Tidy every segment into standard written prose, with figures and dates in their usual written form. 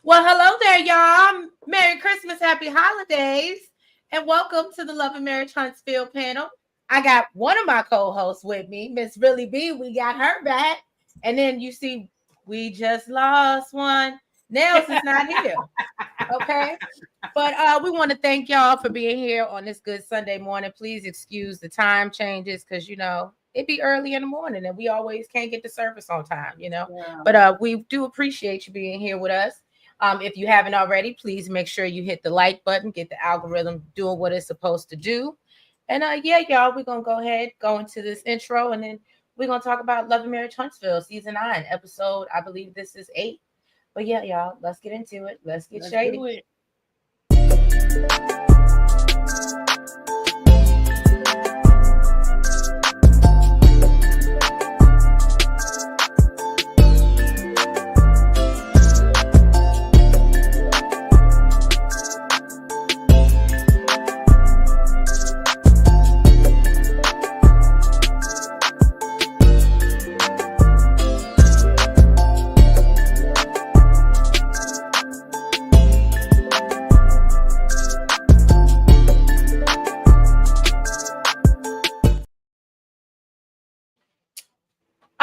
Well, hello there, y'all. Merry Christmas, Happy Holidays, and welcome to the Love and Marriage Huntsville panel. I got one of my co-hosts with me, Miss Really B. We got her back, and then you see, we just lost one. Nels is not here. Okay, but we want to thank y'all for being here on this good Sunday morning. Please excuse the time changes because it be early in the morning and we always can't get the service on time. Yeah. But we do appreciate you being here with us. If you haven't already, please make sure you hit the like button, get the algorithm doing what it's supposed to do. And yeah, y'all, we're gonna go into this intro, and then we're gonna talk about Love and Marriage Huntsville season 9, episode. I believe this is 8. But yeah, y'all, let's get into it. Let's get shady. Do it.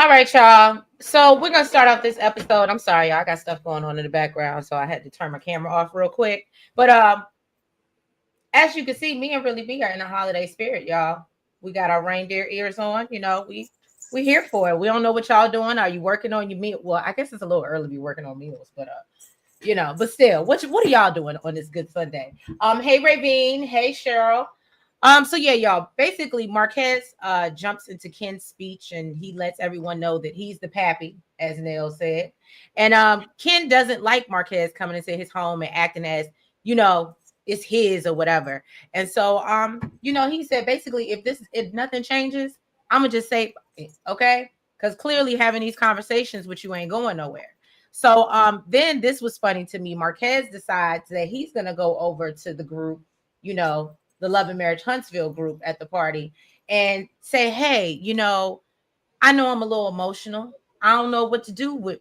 All right, y'all. So we're gonna start off this episode. I'm sorry, y'all. I got stuff going on in the background, so I had to turn my camera off real quick. But as you can see, me and Really B are in a holiday spirit, y'all. We got our reindeer ears on. We here for it. We don't know what y'all doing. Are you working on your meal? Well, I guess it's a little early to be working on meals, but but still, what are y'all doing on this good Sunday? Hey Ravine, hey Cheryl. So yeah, y'all. Basically, Marquez jumps into Ken's speech and he lets everyone know that he's the pappy, as Nell said. And Ken doesn't like Marquez coming into his home and acting as, it's his or whatever. And so he said basically if nothing changes, I'm gonna just say okay. Because clearly having these conversations with you ain't going nowhere. So then this was funny to me. Marquez decides that he's gonna go over to the group, the Love and Marriage Huntsville group at the party and say, hey, I know I'm a little emotional. I don't know what to do with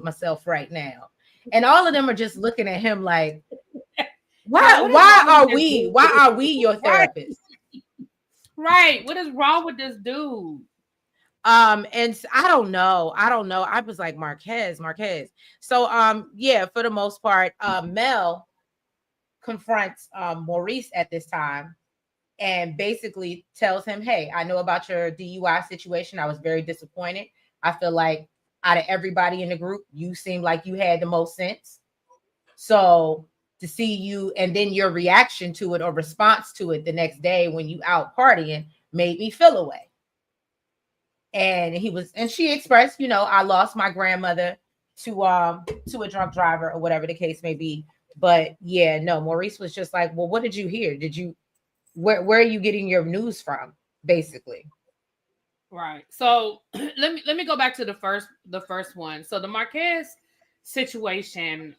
myself right now. And all of them are just looking at him like, why are we your therapist? Right. What is wrong with this dude? And I don't know. I was like, Marquez. So yeah, for the most part, Mel confronts Maurice at this time and basically tells him, hey, I know about your DUI situation. I was very disappointed. I feel like out of everybody in the group, you seemed like you had the most sense. So to see you and then your reaction to it or response to it the next day when you out partying made me feel away. And she expressed, I lost my grandmother to a drunk driver or whatever the case may be. But yeah, no, Maurice was just like, well, what did you hear? Where are you getting your news from? Basically. Right. So let me go back to the first one. So the Marquez situation.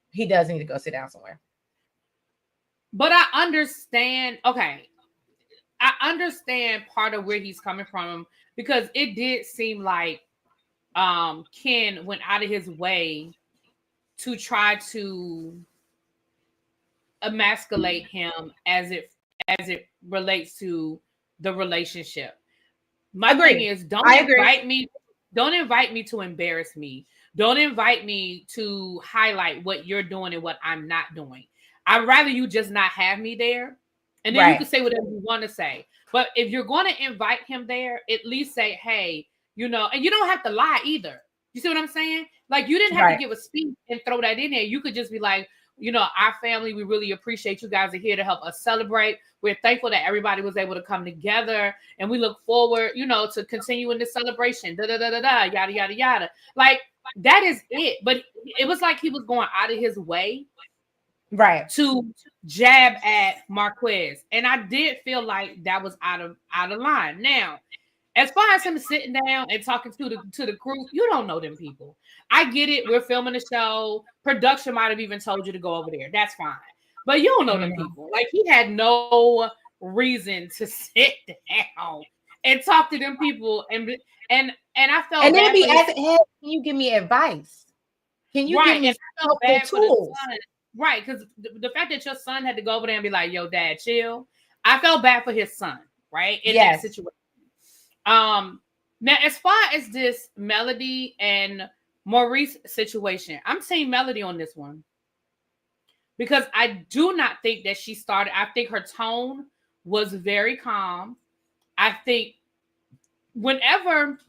He does need to go sit down somewhere. But I understand. Okay. I understand part of where he's coming from because it did seem like Ken went out of his way to try to emasculate him as it relates to the relationship. My thing is, don't invite me to embarrass me. Don't invite me to highlight what you're doing and what I'm not doing. I'd rather you just not have me there. And then you can say whatever you want to say. But if you're going to invite him there, at least say, hey, and you don't have to lie either. You see what I'm saying? Like, you didn't have to give a speech and throw that in there. You could just be like, our family, we really appreciate you guys are here to help us celebrate. We're thankful that everybody was able to come together, and we look forward, to continuing this celebration. Yada, yada, yada. Like, that is it. But it was like he was going out of his way to jab at Marquez. And I did feel like that was out of line. Now, as far as him sitting down and talking to the crew, you don't know them people. I get it. We're filming a show. Production might have even told you to go over there. That's fine. But you don't know them people. Like, he had no reason to sit down and talk to them people and I felt and then bad be for his, asking, hey, can you give me advice? Can you give me and I felt bad for the tools? son, right? Because the fact that your son had to go over there and be like, "Yo, dad, chill." I felt bad for his son, right? In that situation. Now as far as this Melody and Maurice situation, I'm saying Melody on this one because I do not think that she started. I think her tone was very calm. I think whenever,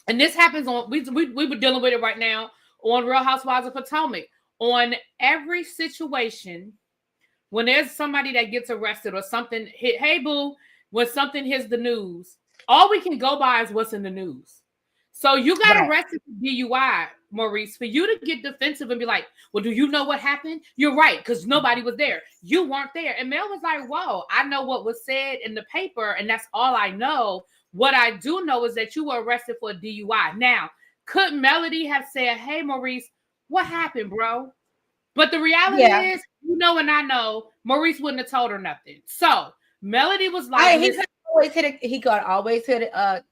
and this happens on, we were dealing with it right now on Real Housewives of Potomac. On every situation, when there's somebody that gets arrested or something hit, hey boo, when something hits the news, all we can go by is what's in the news. So you got arrested for DUI, Maurice, for you to get defensive and be like, well, do you know what happened? You're right, because nobody was there. You weren't there. And Mel was like, whoa, I know what was said in the paper, and that's all I know. What I do know is that you were arrested for a DUI. Now, could Melody have said, hey, Maurice, what happened, bro? But the reality is, you know, and I know, Maurice wouldn't have told her nothing. So Melody was like, he could always hit it.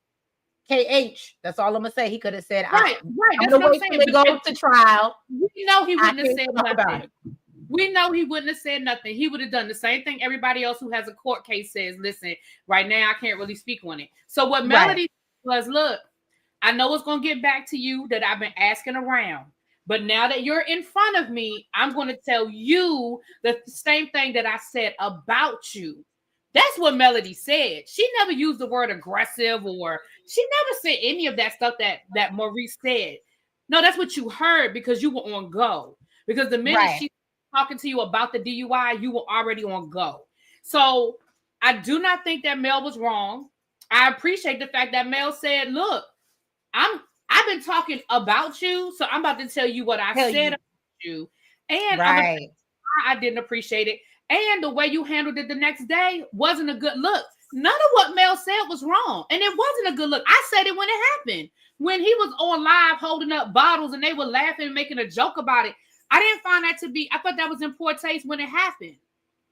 KH. That's all I'm gonna say. He could have said, right. I'm gonna wait till they go to trial. We know he wouldn't have said nothing. We know he wouldn't have said nothing. He would have done the same thing everybody else who has a court case says. Listen, right now I can't really speak on it. So what Melody was, look, I know it's gonna get back to you that I've been asking around. But now that you're in front of me, I'm going to tell you the same thing that I said about you. That's what Melody said. She never used the word aggressive, or she never said any of that stuff that Maurice said. No, that's what you heard because you were on go. Because the minute she was talking to you about the DUI, you were already on go. So I do not think that Mel was wrong. I appreciate the fact that Mel said, look, I've been talking about you, so I'm about to tell you what I said about you. And I didn't appreciate it. And the way you handled it the next day wasn't a good look. None of what Mel said was wrong. And it wasn't a good look. I said it when it happened. When he was on live holding up bottles and they were laughing and making a joke about it. I didn't find that to be, I thought that was in poor taste when it happened.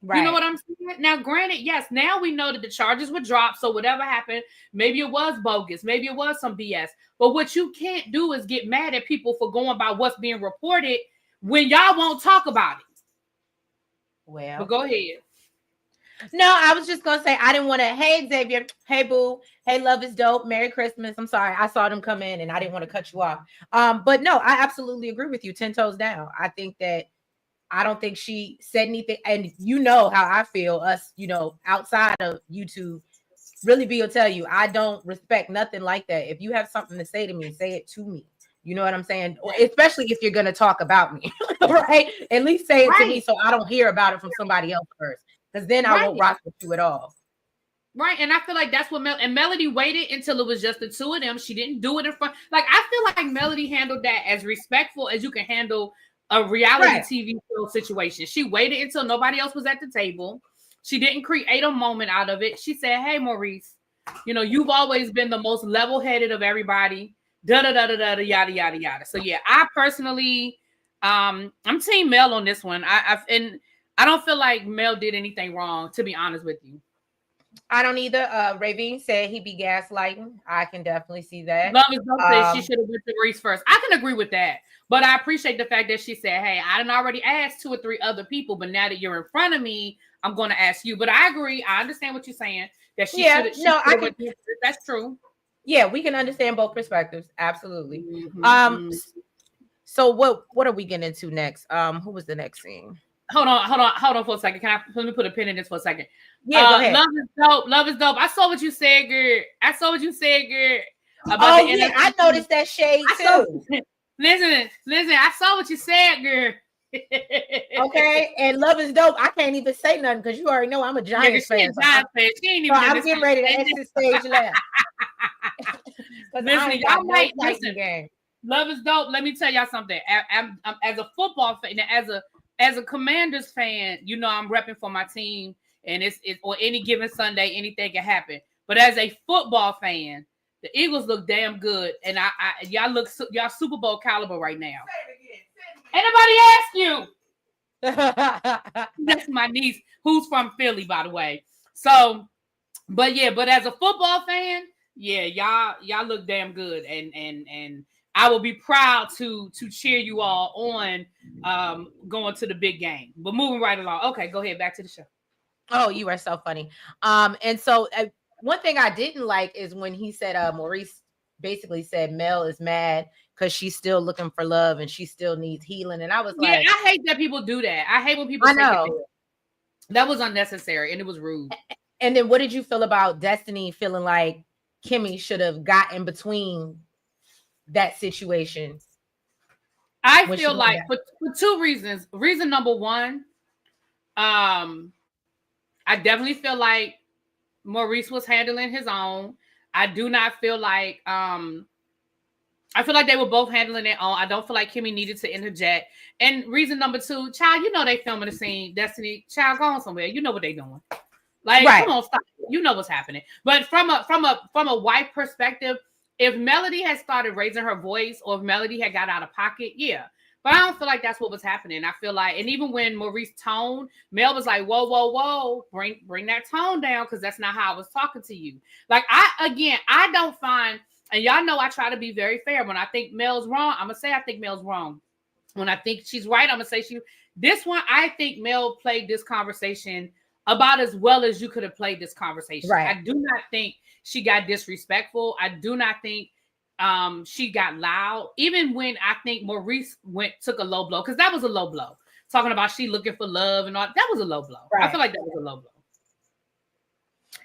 Right. You know what I'm saying? Now, granted, yes, now we know that the charges were dropped. So whatever happened, maybe it was bogus. Maybe it was some BS. But what you can't do is get mad at people for going by what's being reported when y'all won't talk about it. Well, but go ahead. No, I was just going to say, I didn't want to, hey, Xavier, hey, boo, hey, love is dope, Merry Christmas. I'm sorry, I saw them come in and I didn't want to cut you off. But no, I absolutely agree with you, 10 toes down. I don't think she said anything. And you know how I feel, us, you know, outside of YouTube, Really B will tell you, I don't respect nothing like that. If you have something to say to me, say it to me. You know what I'm saying? Especially if you're going to talk about me, right? At least say it to me so I don't hear about it from somebody else first. Because then I won't rock with you at all. Right. And I feel like that's what Melody waited until it was just the two of them. She didn't do it in front. Like, I feel like Melody handled that as respectful as you can handle a reality TV show situation. She waited until nobody else was at the table. She didn't create a moment out of it. She said, hey, Maurice, you know, you've always been the most level-headed of everybody. Da-da-da-da-da, yada, yada, yada. So, yeah, I personally, I'm team Mel on this one. And I don't feel like Mel did anything wrong, to be honest with you. I don't either. Ravine said he be gaslighting. I can definitely see that. Love is dope said she should have went to Maurice first. I can agree with that. But I appreciate the fact that she said, hey, I done already asked 2 or 3 other people, but now that you're in front of me, I'm going to ask you. But I agree. I understand what you're saying. That she should. That's true. Yeah, we can understand both perspectives. Absolutely. Mm-hmm. So what are we getting into next? Who was the next scene? Hold on for a second. Let me put a pin in this for a second? Yeah, go ahead. Love is dope. I saw what you said, girl. About I noticed that shade too. Listen, I saw what you said, girl. Okay, and love is dope. I can't even say nothing because you already know I'm a Giants fan. I'm getting ready to exit stage left. Listen, y'all might listen. Love is dope. Let me tell y'all something. I'm as a football fan, as a Commanders fan, you know I'm repping for my team, and it's on any given Sunday, anything can happen. But as a football fan, the Eagles look damn good, and y'all Super Bowl caliber right now. Anybody ask you? That's my niece, who's from Philly, by the way. So But as a football fan, y'all look damn good, and I will be proud to cheer you all on going to the big game. But moving right along. Okay, go ahead, back to the show. Oh, you are so funny. And so one thing I didn't like is when he said Maurice basically said Mel is mad because she's still looking for love and she still needs healing. And I was like, I hate that people do that. I hate when people say that was unnecessary and it was rude. And then what did you feel about Destiny feeling like Kimmy should have gotten between that situation? I feel like for two reasons. Reason number one, I definitely feel like Maurice was handling his own. I do not feel like I feel like they were both handling their own. I don't feel like Kimmy needed to interject. And reason number two, child, you know they filming the scene. Destiny, child, go on somewhere. You know what they doing. Like, Come on, stop. You know what's happening. But from a white perspective, if Melody had started raising her voice or if Melody had got out of pocket, yeah. But I don't feel like that's what was happening. I feel like, and even when Maurice toned, Mel was like, whoa, whoa, whoa, bring that tone down because that's not how I was talking to you. Like, I don't find, and y'all know I try to be very fair. When I think Mel's wrong, I'm going to say I think Mel's wrong. When I think she's right, I'm going to say this one, I think Mel played this conversation about as well as you could have played this conversation. Right. I do not think she got disrespectful. I do not think she got loud. Even when I think Maurice took a low blow, because that was a low blow. Talking about she looking for love and all, that was a low blow. Right. I feel like that was a low blow.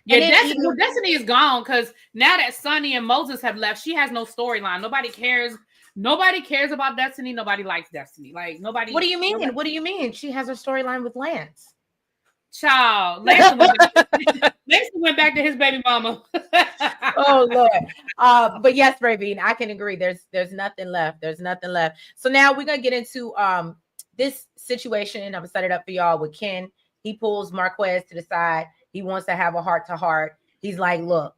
Yeah, Destiny is gone because now that Sonny and Moses have left, she has no storyline. Nobody cares. Nobody cares about Destiny. Nobody likes Destiny. Like nobody. What do you mean? What do you mean? She has her storyline with Lance. Child, Lance went back to his baby mama. Oh Lord. But yes, Bravine, I can agree. There's nothing left. There's nothing left. So now we're gonna get into this situation. I'm gonna set it up for y'all with Ken. He pulls Marquez to the side. He wants to have a heart-to-heart. He's like, look,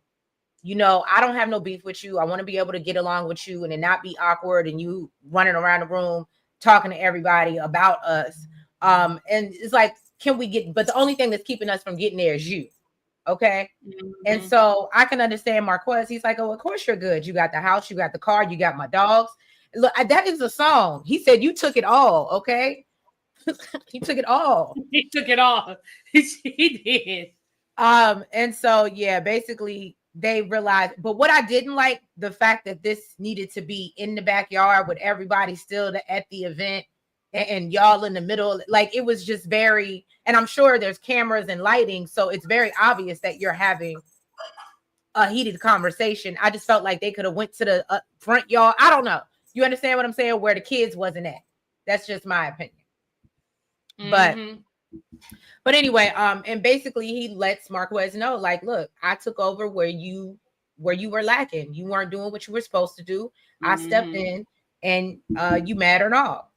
you know, I don't have no beef with you. I want to be able to get along with you and it not be awkward and you running around the room talking to everybody about us. And it's like, can we get, but the only thing that's keeping us from getting there is you. Okay. Mm-hmm. And so I can understand Marquez. He's like, oh, of course you're good. You got the house, you got the car, you got my dogs. Look, that is a song. He said, you took it all. Okay. He took it all. He took it all. He did. And so, yeah, basically they realized, but what I didn't like, the fact that this needed to be in the backyard with everybody still at the event and y'all in the middle, like it was just very, and I'm sure there's cameras and lighting, so it's very obvious that you're having a heated conversation. I just felt like they could have went to the front yard. I don't know. You understand what I'm saying? Where the kids wasn't at. That's just my opinion. Mm-hmm. But anyway, and basically he lets Marquez know, like, look, I took over where you were lacking. You weren't doing what you were supposed to do. I stepped in and you mad or not.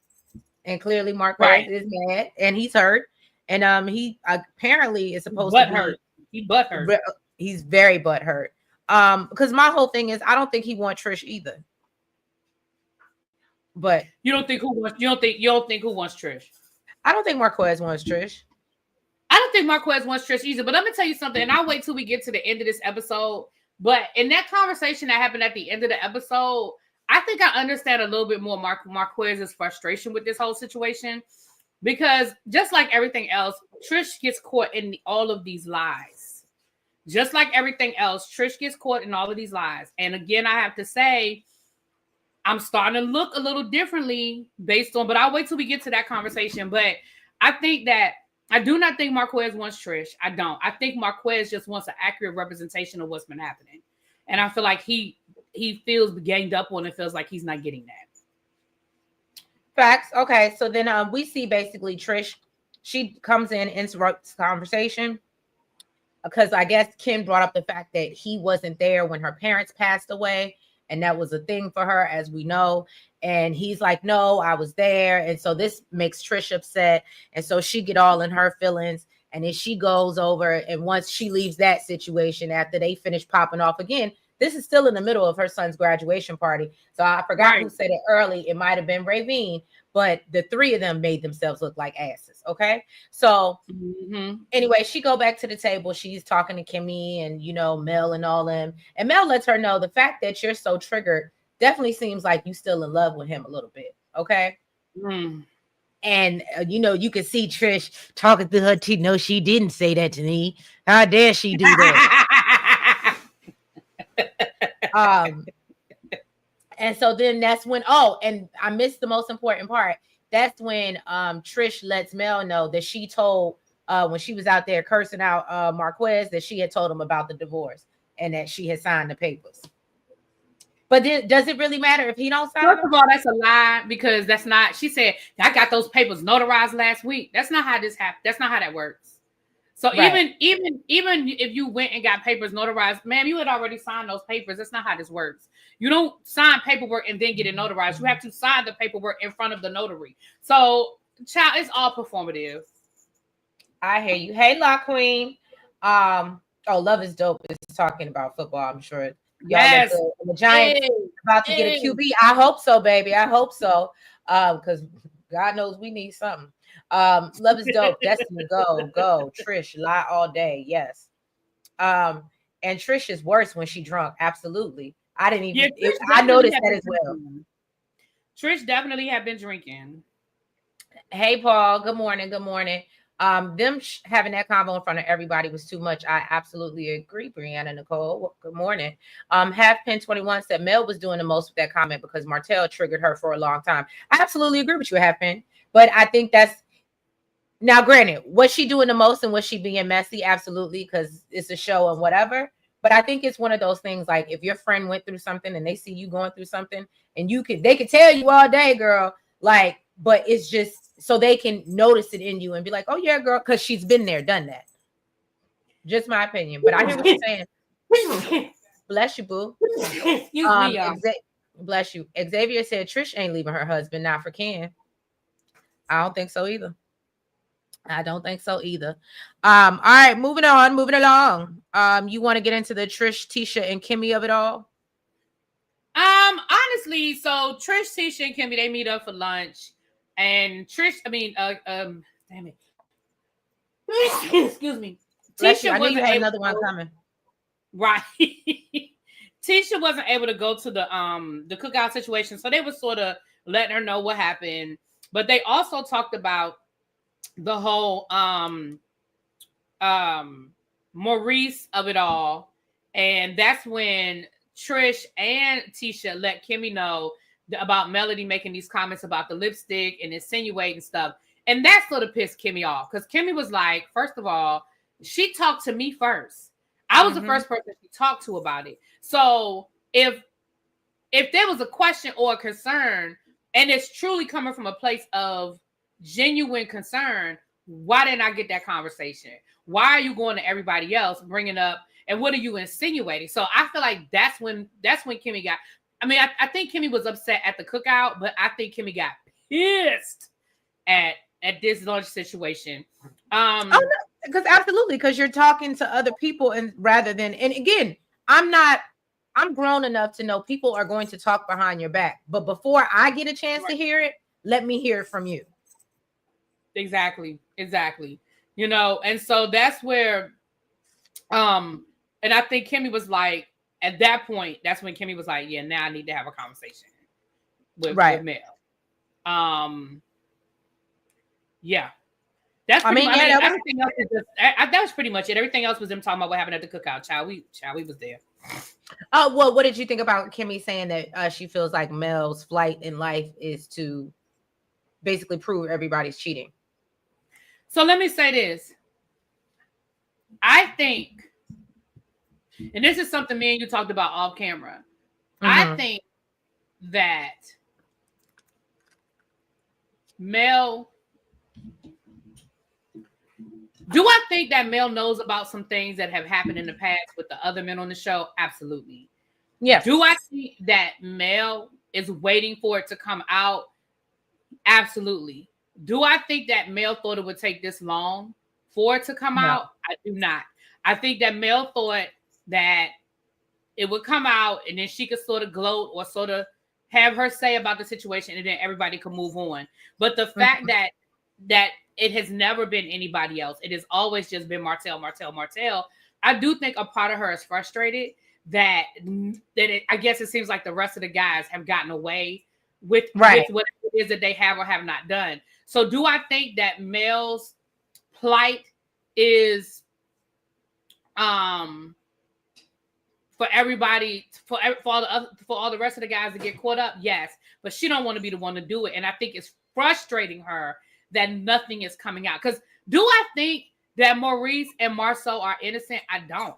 And clearly Marquez is mad and he's hurt. And he apparently is supposed to be hurt. He butthurt. He's very butthurt. Because my whole thing is I don't think he wants Trish either. But you don't think who wants Trish? I don't think Marquez wants Trish. I don't think Marquez wants Trish either. But let me tell you something, and I'll wait till we get to the end of this episode. But in that conversation that happened at the end of the episode, I think I understand a little bit more Marquez's frustration with this whole situation. Because just like everything else, Trish gets caught in all of these lies. Just like everything else, Trish gets caught in all of these lies. And again, I have to say, I'm starting to look a little differently based on, but I'll wait till we get to that conversation. But I do not think Marquez wants Trish. I don't. I think Marquez just wants an accurate representation of what's been happening. And I feel like he feels ganged up on it, feels like he's not getting that. Facts. Okay. So then we see basically Trish, she comes in, interrupts the conversation because I guess Ken brought up the fact that he wasn't there when her parents passed away. And that was a thing for her, as we know. And he's like, no, I was there. And so this makes Trish upset. And so she get all in her feelings. And then she goes over. And once she leaves that situation, after they finish popping off again, This is still in the middle of her son's graduation party. So I forgot who said it early. It might have been Ravine, but the three of them made themselves look like asses. Okay. So anyway, she go back to the table. She's talking to Kimmy and, Mel and all them. And Mel lets her know the fact that you're so triggered definitely seems like you still in love with him a little bit. Okay. And, you can see Trish talking to her teeth. No, she didn't say that to me. How dare she do that? And so then that's when, and I missed the most important part. That's when Trish lets Mel know that she told, when she was out there cursing out Marquez, that she had told him about the divorce and that she had signed the papers. But then, does it really matter if he don't sign? First of all, that's a lie, because that's not. She said, I got those papers notarized last week. That's not how this happened. That's not how that works. So even if you went and got papers notarized, ma'am, you had already signed those papers. That's not how this works. You don't sign paperwork and then get it notarized. You have to sign the paperwork in front of the notary. So, child, it's all performative. I hear you. Hey, La Queen. Love is dope. Is talking about football. I'm sure. Yes. The Giants about to get a QB. I hope so, baby. I hope so. Because God knows we need something. Love is dope. Destiny, go. Trish, lie all day. Yes. And Trish is worse when she drunk. Absolutely. I didn't even. I noticed that as well. Trish definitely have been drinking. Hey, Paul. Good morning. Good morning. Them having that convo in front of everybody was too much. I absolutely agree, Brianna Nicole. Good morning. Half Pin 21 said Mel was doing the most with that comment because Martell triggered her for a long time. I absolutely agree with you, Half Pin. But I think that's now, granted, was she doing the most and was she being messy? Absolutely, because it's a show and whatever. But I think it's one of those things like if your friend went through something and they see you going through something and they could tell you all day, girl, like, but it's just so they can notice it in you and be like, oh yeah, girl, because she's been there, done that. Just my opinion. But I hear what you're saying. Bless you, boo. Excuse me, y'all. Bless you. Xavier said Trish ain't leaving her husband, not for Ken. I don't think so either. All right, moving along. You want to get into the Trish, Tisha, and Kimmy of it all? Honestly, so Trish, Tisha, and Kimmy, they meet up for lunch. And Trish, damn it. Excuse me. Tisha, I knew you had another one coming. Right. Tisha wasn't able to go to the cookout situation, so they were sort of letting her know what happened. But they also talked about the whole Maurice of it all, and that's when Trish and Tisha let Kimmy know about Melody making these comments about the lipstick and insinuating stuff. And that sort of pissed Kimmy off because Kimmy was like, first of all, she talked to me first. I was the first person she talked to about it. So if there was a question or a concern, and it's truly coming from a place of genuine concern, why didn't I get that conversation? Why are you going to everybody else bringing up, and what are you insinuating? So I feel like that's when Kimmy got, I think Kimmy was upset at the cookout, but I think Kimmy got pissed at this lunch situation. Because absolutely, because you're talking to other people, and rather than, and again, I'm grown enough to know people are going to talk behind your back, but before I get a chance to hear it, let me hear it from you. Exactly. And so that's where, and I think Kimmy was like, at that point, that's when Kimmy was like, yeah, now I need to have a conversation with Mel. Yeah. That's pretty much, everything else is just, that was pretty much it. Everything else was them talking about what happened at the cookout. Child, we was there. Oh, well, what did you think about Kimmy saying that she feels like Mel's flight in life is to basically prove everybody's cheating? So let me say this. I think, and this is something me and you talked about off camera. I think that Mel, do I think that Mel knows about some things that have happened in the past with the other men on the show? Absolutely. Yeah. Do I think that Mel is waiting for it to come out? Absolutely. Do I think that Mel thought it would take this long for it to come out? I do not. I think that Mel thought that it would come out, and then she could sort of gloat or sort of have her say about the situation, and then everybody could move on. But the fact that it has never been anybody else, it has always just been Martell. I do think a part of her is frustrated that I guess it seems like the rest of the guys have gotten away with what it is that they have or have not done. So do I think that Mel's plight is for everybody, for all the rest of the guys to get caught up? Yes, but she don't want to be the one to do it, and I think it's frustrating her that nothing is coming out. Because do I think that Maurice and Marceau are innocent? I don't.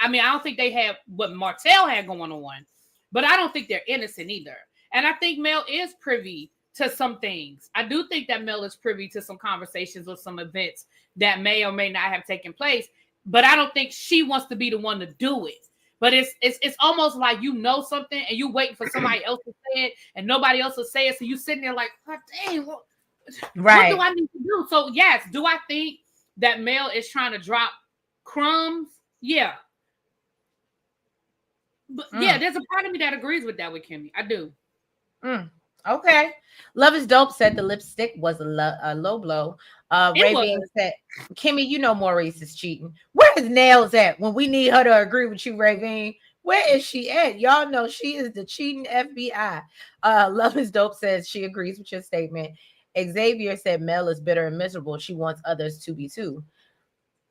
I mean, I don't think they have what Martell had going on, but I don't think they're innocent either. And I think Mel is privy to some things. I do think that Mel is privy to some conversations or some events that may or may not have taken place, but I don't think she wants to be the one to do it. But it's almost like you know something and you waiting for somebody else to say it and nobody else will say it. So you sitting there like, oh, dang, what do I need to do? So yes, do I think that Mel is trying to drop crumbs? Yeah. But yeah, there's a part of me that agrees with that with Kimmy. I do. Okay. Love is Dope said the lipstick was a low blow. Raven said, Kimmy, you know Maurice is cheating. Where is Nails at when we need her to agree with you, Raven? Where is she at? Y'all know she is the cheating FBI. Love is Dope says she agrees with your statement. Xavier said Mel is bitter and miserable. She wants others to be too.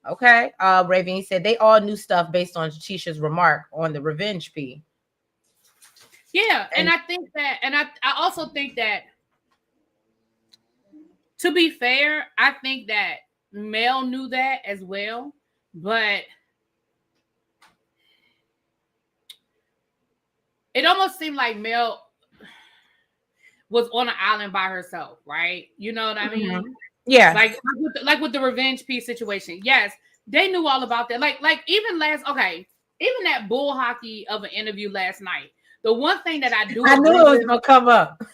Okay. Raven said they all knew stuff based on Tisha's remark on the revenge P. Yeah, and I think that, and I also think that, to be fair, I think that Mel knew that as well, but it almost seemed like Mel was on an island by herself, right? You know what I mean? Yeah. Like with the revenge piece situation. Yes, they knew all about that. Like even that bull hockey of an interview last night. The one thing that I knew it was gonna come up.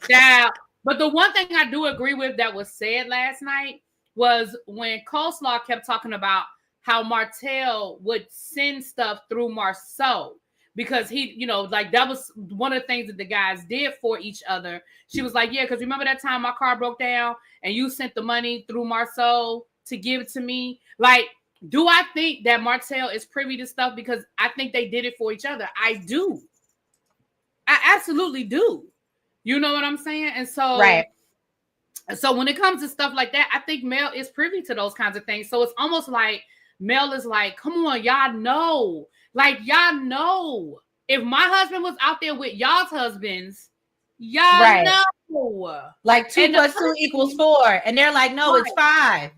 Yeah, but the one thing I do agree with that was said last night was when Coleslaw kept talking about how Martell would send stuff through Marceau because he, you know, like that was one of the things that the guys did for each other. She was like, yeah, because remember that time my car broke down and you sent the money through Marceau to give it to me? Like, do I think that Martell is privy to stuff? Because I think they did it for each other. I do. I absolutely do. You know what I'm saying? And so, so when it comes to stuff like that, I think Mel is privy to those kinds of things. So it's almost like Mel is like, come on, y'all know. Like, y'all know. If my husband was out there with y'all's husbands, y'all know. Like 2 + 2 = 4. And they're like, no, it's 5.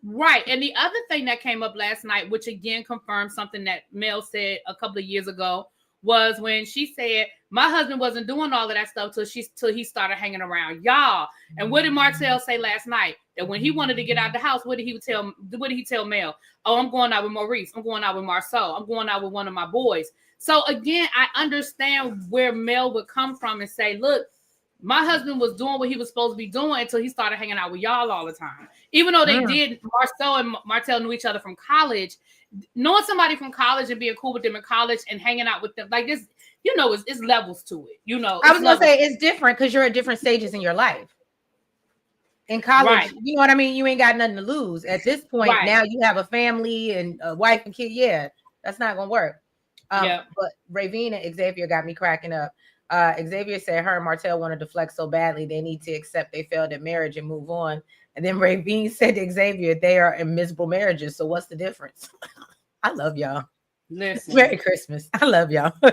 Right. And the other thing that came up last night, which again confirmed something that Mel said a couple of years ago, was when she said, my husband wasn't doing all of that stuff till he started hanging around y'all. And what did Martell say last night? That when he wanted to get out of the house, what did he tell Mel? Oh, I'm going out with Maurice. I'm going out with Marceau. I'm going out with one of my boys. So again, I understand where Mel would come from and say, look, my husband was doing what he was supposed to be doing until he started hanging out with y'all all the time. Even though they did, Marceau and Martell knew each other from college. Knowing somebody from college and being cool with them in college and hanging out with them like this, you know, it's levels to it. You know, I was gonna say it's different because you're at different stages in your life. In college, you know what I mean? You ain't got nothing to lose. At this point, now you have a family and a wife and kid. Yeah, that's not gonna work. But Ravine and Xavier got me cracking up. Xavier said her and Martell wanted to flex so badly they need to accept they failed at marriage and move on. And then Ravine said to Xavier, they are in miserable marriages. So what's the difference? I love y'all. Listen. Merry Christmas. I love y'all. I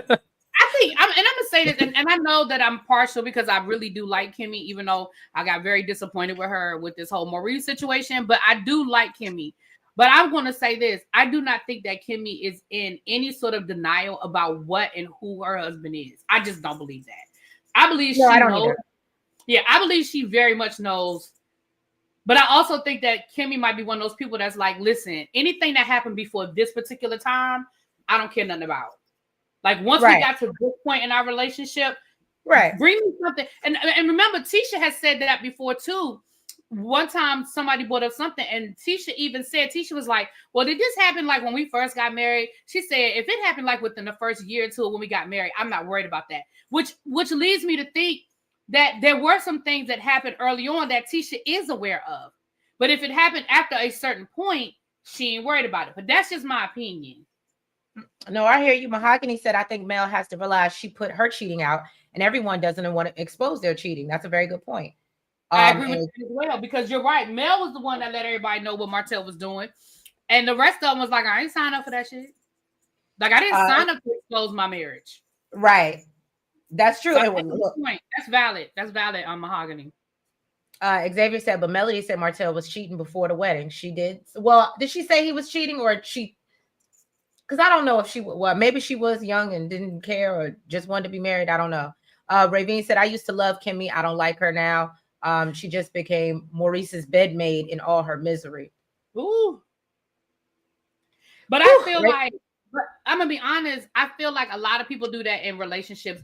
think, and I'm gonna say this, and I know that I'm partial because I really do like Kimmy, even though I got very disappointed with her with this whole Maurice situation. But I do like Kimmy. But I'm going to say this. I do not think that Kimmy is in any sort of denial about what and who her husband is. I just don't believe that. I believe she knows. Yeah, I believe she very much knows. But I also think that Kimmy might be one of those people that's like, listen, anything that happened before this particular time, I don't care nothing about. Like once we got to this point in our relationship, bring me something. And remember, Tisha has said that before too. one time somebody brought up something, and Tisha even said, Tisha was like, well, did this happen like when we first got married? She said, if it happened like within the first year or two when we got married, I'm not worried about that. Which leads me to think that there were some things that happened early on that Tisha is aware of. But if it happened after a certain point, she ain't worried about it. But that's just my opinion. No, I hear you. Mahogany said, I think Mel has to realize she put her cheating out and everyone doesn't want to expose their cheating. That's a very good point. I agree with you as well, because you're right. Mel was the one that let everybody know what Martell was doing. And the rest of them was like, I ain't signed up for that shit. Like, I didn't sign up to expose my marriage. Right. That's true. So that's valid. That's valid on Mahogany. Xavier said, but Melody said Martell was cheating before the wedding. She did. Well, did she say he was cheating or she? Because I don't know if she, well, maybe she was young and didn't care or just wanted to be married. I don't know. Ravine said, I used to love Kimmy. I don't like her now. She just became Maurice's bedmaid in all her misery. Ooh. But I feel like, I'm gonna be honest, I feel like a lot of people do that in relationships.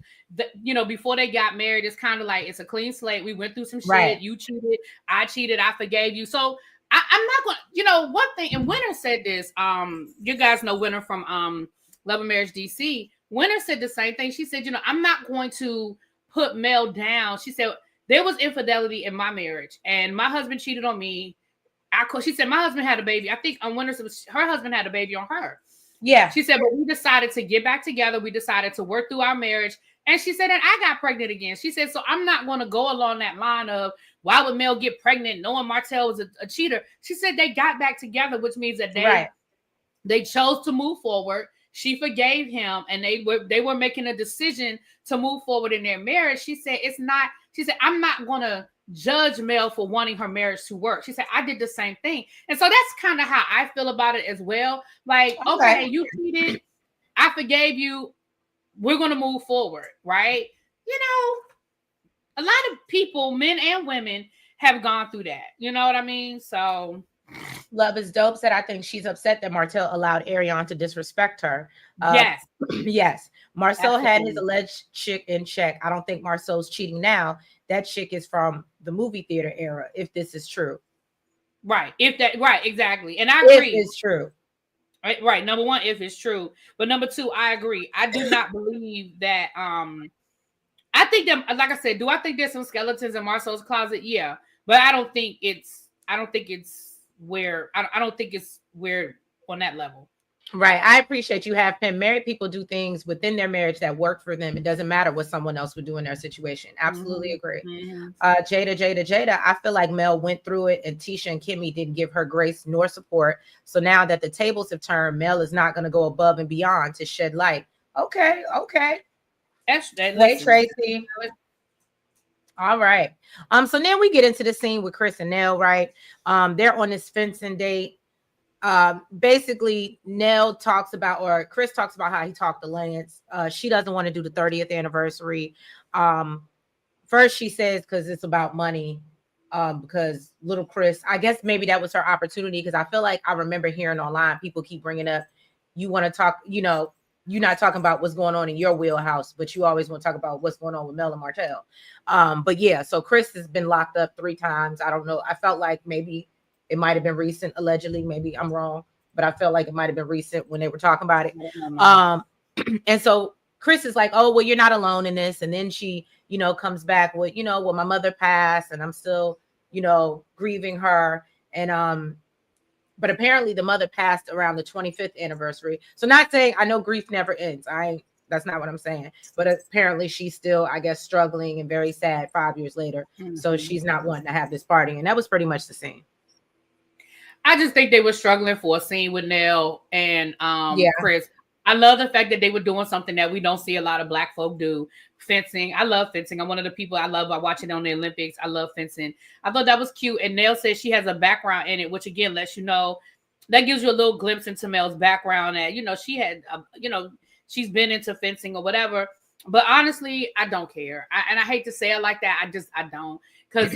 Before they got married, it's kind of like it's a clean slate. We went through some shit. Right. You cheated, I cheated, I forgave you. So I'm not gonna, one thing, and Winter said this. You guys know Winter from Love and Marriage DC. Winter said the same thing. She said, I'm not going to put Mel down. She said there was infidelity in my marriage, and my husband cheated on me. She said my husband had a baby. I think on Winter, her husband had a baby on her. Yeah. She said, but we decided to get back together. We decided to work through our marriage. And she said, and I got pregnant again. She said, so I'm not going to go along that line of why would Mel get pregnant knowing Martell was a cheater. She said they got back together, which means that they chose to move forward. She forgave him, and they were making a decision to move forward in their marriage. She said, I'm not going to judge Mel for wanting her marriage to work. She said, I did the same thing. And so that's kind of how I feel about it as well. Like, okay, you cheated. I forgave you. We're going to move forward, right? A lot of people, men and women, have gone through that. You know what I mean? So... Love is Dope said, I think she's upset that Martell allowed Ariane to disrespect her. Yes. Yes. Marcel had his alleged chick in check. I don't think Marcel's cheating now. That chick is from the movie theater era, if this is true. Right. Exactly. And I agree. If it's true. Right. Number one, if it's true. But number two, I agree. I do not believe that. I think that, like I said, do I think there's some skeletons in Marcel's closet? Yeah. But I don't think it's where on that level. Right. I appreciate you have him. Married people do things within their marriage that work for them. It doesn't matter what someone else would do in their situation. Absolutely agree. Mm-hmm. Jada. I feel like Mel went through it and Tisha and Kimmy didn't give her grace nor support. So now that the tables have turned, Mel is not going to go above and beyond to shed light. Okay. Hey, Tracy. All right. So then we get into the scene with Chris and Nell, right? They're on this fencing date. Basically, Nell talks about, or Chris talks about how he talked to Lance. She doesn't want to do the 30th anniversary. First, she says because it's about money. Because little Chris, I guess maybe that was her opportunity. Because I feel like I remember hearing online people keep bringing up, you want to talk, you're not talking about what's going on in your wheelhouse, but you always want to talk about what's going on with Mel and Martell. But yeah, so Chris has been locked up 3 times. I don't know. I felt like maybe it might have been recent, allegedly. Maybe I'm wrong, but I felt like it might have been recent when they were talking about it. And so Chris is like, oh, well, you're not alone in this. And then she, comes back with, well, my mother passed and I'm still, grieving her. And, but apparently the mother passed around the 25th anniversary. So not saying, I know grief never ends. That's not what I'm saying. But apparently she's still, I guess, struggling and very sad 5 years later. Mm-hmm. So she's not wanting to have this party. And that was pretty much the scene. I just think they were struggling for a scene with Nell and Chris. I love the fact that they were doing something that we don't see a lot of Black folk do. Fencing. I love fencing. I'm one of the people I love by watching on the Olympics. I love fencing. I thought that was cute. And Nell says she has a background in it, which again lets you know, that gives you a little glimpse into Mel's background. That she had, she's been into fencing or whatever. But honestly, I don't care. And I hate to say it like that. I don't, because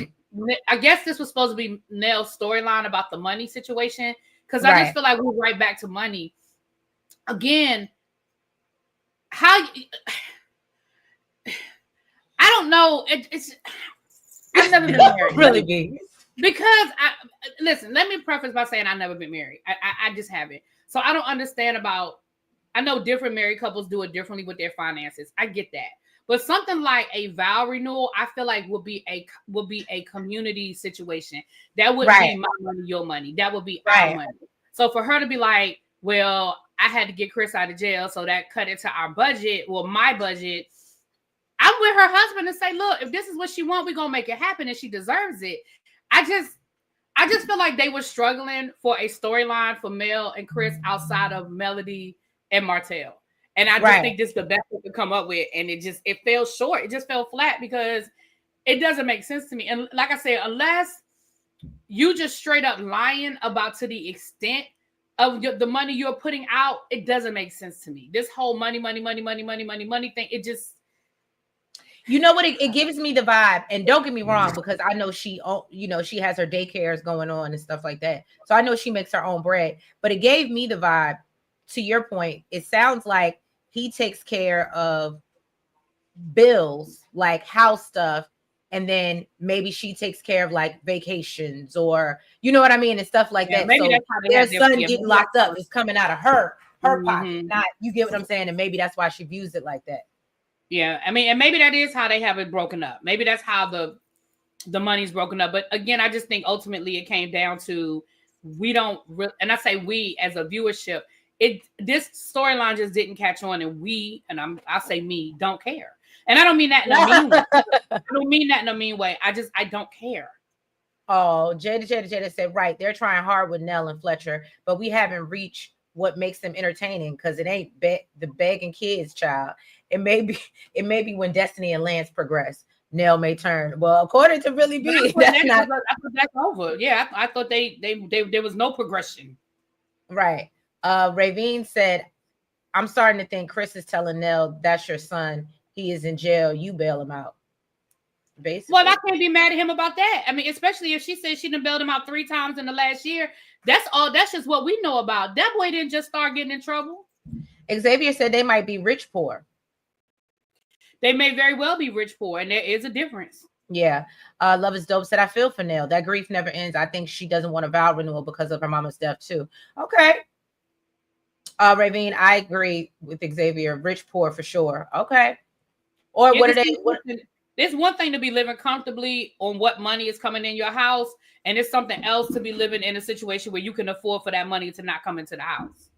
I guess this was supposed to be Nell's storyline about the money situation. Because I just feel like we're right back to money again. I don't know. It's I've never been married. Really big. Because listen, let me preface by saying I've never been married. I just haven't. So I don't understand about, I know different married couples do it differently with their finances. I get that. But something like a vow renewal, I feel like would be a community situation. That would be my money, your money. That would be our money. So for her to be like, well, I had to get Chris out of jail, so that cut into our budget. Well, my budget. I'm with her husband and say, look, if this is what she wants, we're gonna make it happen, and she deserves it. I just feel like they were struggling for a storyline for Mel and Chris outside of Melody and Martell. And I just think this is the best we could come up with. And it fell short. It just fell flat because it doesn't make sense to me. And like I said, unless you just straight up lying about to the extent of the money you're putting out, it doesn't make sense to me. This whole money thing, it just... You know what? It gives me the vibe, and don't get me wrong, because I know she has her daycares going on and stuff like that. So I know she makes her own bread, but it gave me the vibe. To your point, it sounds like he takes care of bills, like house stuff, and then maybe she takes care of like vacations, or you know what I mean, and stuff like that. Maybe so that's how their son getting locked up is coming out of her pocket, not, you get what I'm saying, and maybe that's why she views it like that. Yeah, I mean, and maybe that is how they have it broken up. Maybe that's how the money's broken up. But again, I just think ultimately it came down to and I say we as a viewership, this storyline just didn't catch on, and I say me don't care. And I don't mean that in a mean way. I don't mean that in a mean way. I don't care. Oh, Jada said, right, they're trying hard with Nell and Fletcher, but we haven't reached what makes them entertaining, because it ain't the begging kids, child. It may be when Destiny and Lance progress, Nell may turn. Well, according to Really B, that's over. Yeah, I thought there was no progression. Right. Ravine said, I'm starting to think Chris is telling Nell, that's your son. He is in jail. You bail him out. Basically. Well, I can't be mad at him about that. I mean, especially if she said she done bailed him out 3 times in the last year. That's all. That's just what we know about. That boy didn't just start getting in trouble. Xavier said they might be rich poor. They may very well be rich poor, and there is a difference. Yeah. Love is Dope said, I feel for Nell. That grief never ends. I think she doesn't want a vow renewal because of her mama's death too. Okay. Ravine, I agree with Xavier. Rich poor for sure. Okay. Or what are they? There's one thing to be living comfortably on what money is coming in your house, and it's something else to be living in a situation where you can afford for that money to not come into the house.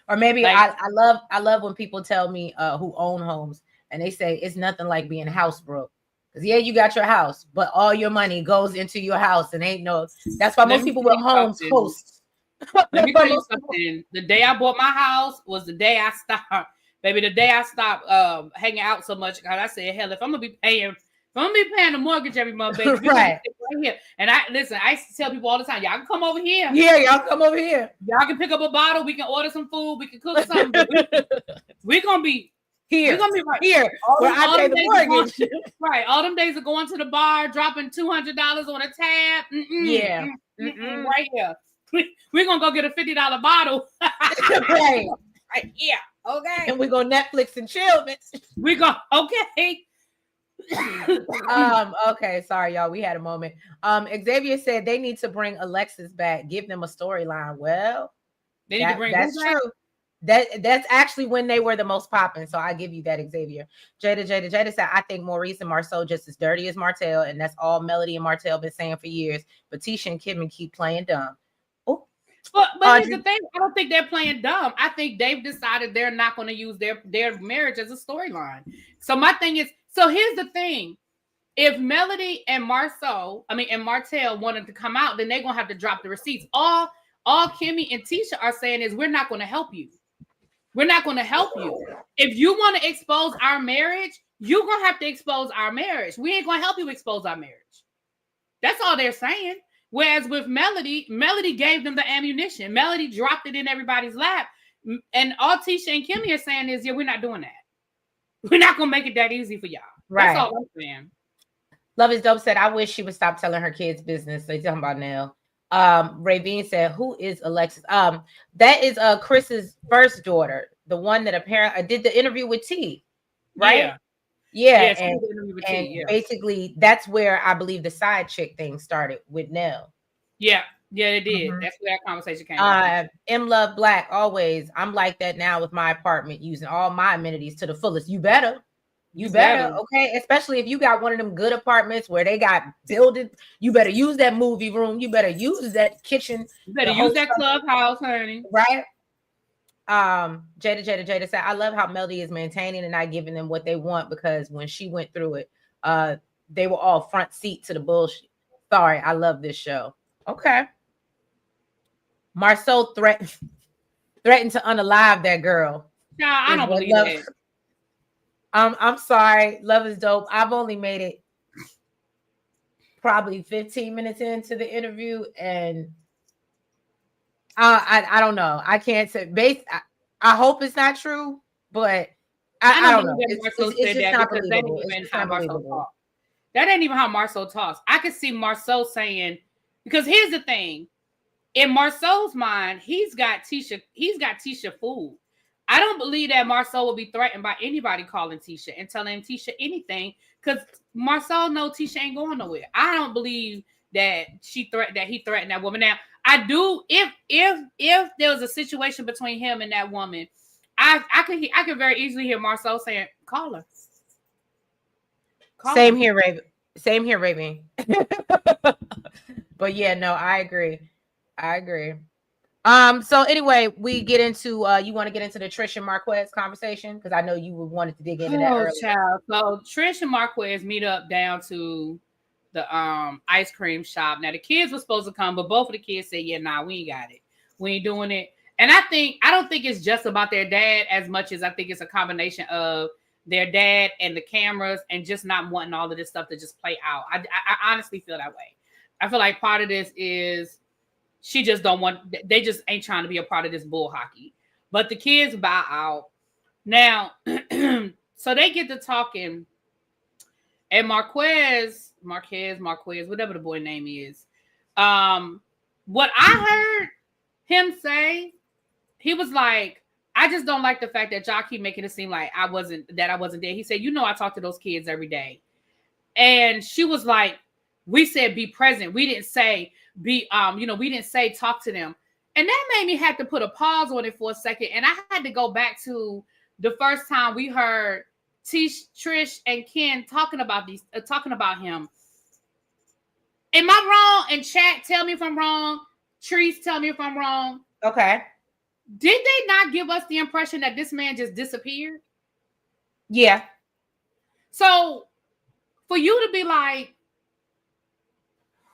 Or maybe like, I love when people tell me who own homes, and they say it's nothing like being house broke. Because yeah, you got your house, but all your money goes into your house, and ain't no. That's why most people with homes host. Let me tell you something. The day I bought my house was the day I stopped. Baby, the day I stopped hanging out so much, God, I said, hell, if I'm gonna be paying the mortgage every month, baby, right here. And I used to tell people all the time, y'all can come over here. Yeah, y'all come over here. Y'all can pick up a bottle. We can order some food. We can cook something. We're gonna be here. We're gonna be right here where I pay the mortgage. Right. All them days of going to the bar, dropping $200 on a tab. Right here. We're gonna go get a $50 bottle. Right. Right here. Okay. And we're gonna Netflix and chill, bitch. We go, okay. Okay, sorry, y'all. We had a moment. Xavier said they need to bring Alexis back, give them a storyline. Well, they need to bring that's true. That's actually when they were the most popping. So I give you that, Xavier. Jada said, I think Maurice and Marceau just as dirty as Martell, and that's all Melody and Martell been saying for years. But Tisha and Kimmy keep playing dumb. But here's the thing, I don't think they're playing dumb. I think they've decided they're not going to use their marriage as a storyline. So my thing is, so here's the thing. If Melody and Martell wanted to come out, then they're going to have to drop the receipts. All Kimmy and Tisha are saying is, we're not going to help you. We're not going to help you. If you want to expose our marriage, you're going to have to expose our marriage. We ain't going to help you expose our marriage. That's all they're saying. Whereas with Melody gave them the ammunition. Melody dropped it in everybody's lap. And all Tisha and Kimmy are saying is, yeah, we're not doing that. We're not going to make it that easy for y'all. Right. That's all I'm saying. Love is Dope said, I wish she would stop telling her kids' business. They talking about Nell. Ravine said, who is Alexis? That is Chris's first daughter. The one that apparently did the interview with T. Right? Yeah. Yeah, and basically that's where I believe the side chick thing started with Nell. Yeah, it did. Mm-hmm. That's where that conversation came from. M Love Black always. I'm like that now with my apartment, using all my amenities to the fullest. You better. Okay, especially if you got one of them good apartments where they got building. You better use that movie room. You better use that kitchen. You better use that clubhouse, honey. Right. Jada said, I love how Melody is maintaining and not giving them what they want, because when she went through it, they were all front seat to the bullshit. Sorry, I love this show. Okay. Marceau threatened to unalive that girl. Nah, I don't believe that. I'm sorry. Love is dope. I've only made it probably 15 minutes into the interview, and I don't know. I can't say. I hope it's not true, but I don't know. It's just not believable. It's not believable. That ain't even how Marceau talks. I could see Marceau saying, because here's the thing. In Marceau's mind, he's got Tisha fooled. I don't believe that Marceau will be threatened by anybody calling Tisha and telling Tisha anything, because Marceau knows Tisha ain't going nowhere. I don't believe that he threatened that woman. Now, I do. If there was a situation between him and that woman, I could very easily hear Marceau saying, "Call her." Same here, Raven. But yeah, no, I agree. So anyway, we get into you want to get into the Trish and Marquez conversation, because I know you wanted to dig into that earlier. Child. So Trish and Marquez meet up down to the ice cream shop. Now the kids were supposed to come, but both of the kids said, "Yeah, nah, we ain't got it. We ain't doing it." And I don't think it's just about their dad as much as I think it's a combination of their dad and the cameras and just not wanting all of this stuff to just play out. I honestly feel that way. I feel like part of this is she just don't want, they just ain't trying to be a part of this bull hockey. But the kids bow out. Now, so they get to talking, and Marquez, whatever the boy name is, what I heard him say, he was like, I just don't like the fact that y'all keep making it seem like I wasn't there. He said, I talk to those kids every day. And she was like, we said be present. We didn't say we didn't say talk to them. And that made me have to put a pause on it for a second. And I had to go back to the first time we heard Trish and Ken talking about him. Am I wrong? And chat, tell me if I'm wrong. Trees, tell me if I'm wrong. Okay. Did they not give us the impression that this man just disappeared? Yeah. So for you to be like,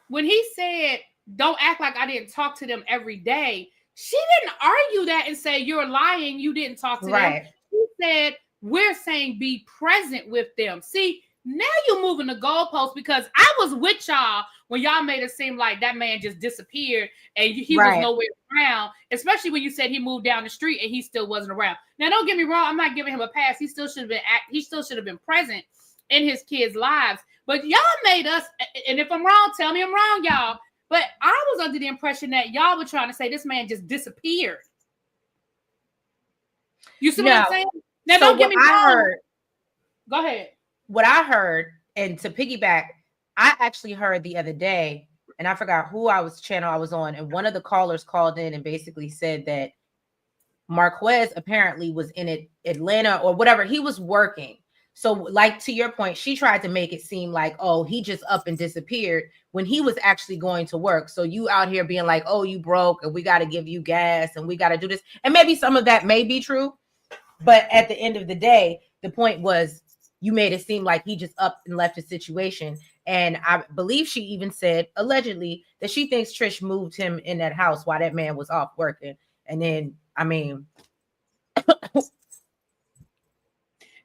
when he said, don't act like I didn't talk to them every day, she didn't argue that and say, you're lying, you didn't talk to them. She said, we're saying be present with them. See, now you're moving the goalposts, because I was with y'all when y'all made it seem like that man just disappeared and he was nowhere around, especially when you said he moved down the street and he still wasn't around. Now, don't get me wrong. I'm not giving him a pass. He still should have been present in his kids' lives. But y'all made us, and if I'm wrong, tell me I'm wrong, y'all. But I was under the impression that y'all were trying to say this man just disappeared. You see what I'm saying? Now, don't get me wrong. Go ahead. What I heard, and to piggyback, I actually heard the other day, and I forgot who channel I was on, and one of the callers called in and basically said that Marquez apparently was in Atlanta or whatever. He was working. So, like, to your point, she tried to make it seem like, oh, he just up and disappeared when he was actually going to work. So you out here being like, oh, you broke and we got to give you gas and we got to do this. And maybe some of that may be true. But at the end of the day, the point was you made it seem like he just up and left the situation. And I believe she even said, allegedly, that she thinks Trish moved him in that house while that man was off working. And then, I mean...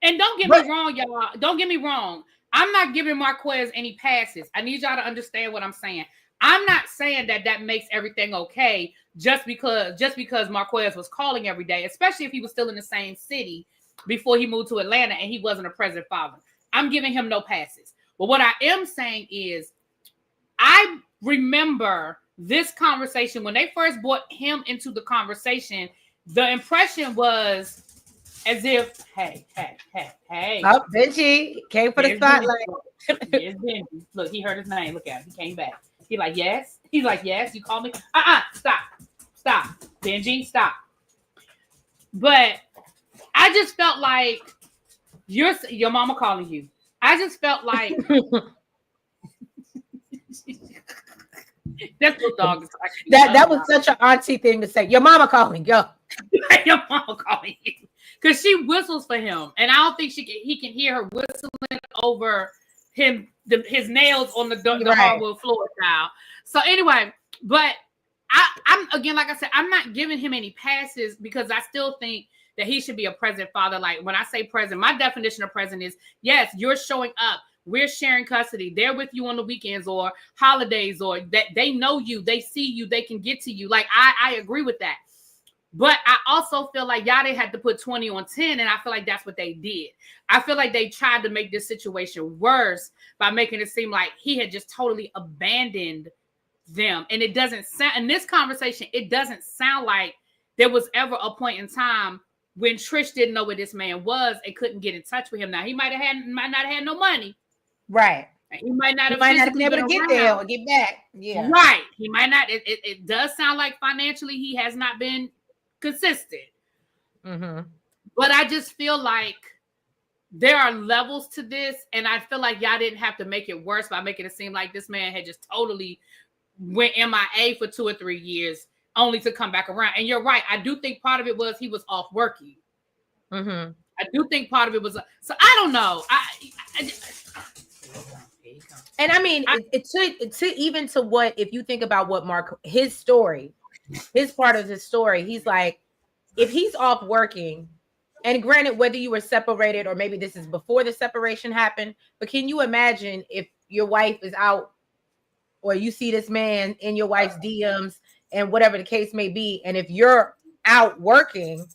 And don't get me wrong, y'all. Don't get me wrong. I'm not giving Marquez any passes. I need y'all to understand what I'm saying. I'm not saying that makes everything okay just because Marquez was calling every day, especially if he was still in the same city before he moved to Atlanta and he wasn't a present father. I'm giving him no passes. But what I am saying is, I remember this conversation when they first brought him into the conversation. The impression was As if, hey. Oh, Benji came for the spotlight. Yes, Benji. Look, he heard his name. Look at him. He came back. He like, yes. He's like, yes. You call me? Stop. Benji, stop. But I just felt like your mama calling you. I just felt like that's what dog is like. That was such an auntie thing to say. Your mama calling, yo. Your mama calling you. Because she whistles for him. And I don't think he can hear her whistling over his nails on the hardwood floor now. So anyway, but I'm again, like I said, I'm not giving him any passes because I still think that he should be a present father. Like when I say present, my definition of present is, yes, you're showing up. We're sharing custody. They're with you on the weekends or holidays, or that they know you, they see you, they can get to you. Like I agree with that. But I also feel like y'all didn't have to put 20 on 10, and I feel like that's what they did. I feel like they tried to make this situation worse by making it seem like he had just totally abandoned them. And it doesn't sound, in this conversation, it doesn't sound like there was ever a point in time when Trish didn't know where this man was and couldn't get in touch with him. Now, he might not have had no money. Right. He might not have been able to get there or get back. Yeah. Right. He might not. It does sound like financially he has not been consistent. Mm-hmm. But I just feel like there are levels to this, and I feel like y'all didn't have to make it worse by making it seem like this man had just totally went MIA for 2 or 3 years only to come back around. And you're right. I do think part of it was he was off working. Mm-hmm. I do think part of it was so I don't know. And I mean, even to what, if you think about what his story, his part of his story, he's like, if he's off working, and granted, whether you were separated or maybe this is before the separation happened, but can you imagine if your wife is out or you see this man in your wife's DMs and whatever the case may be, and if you're out working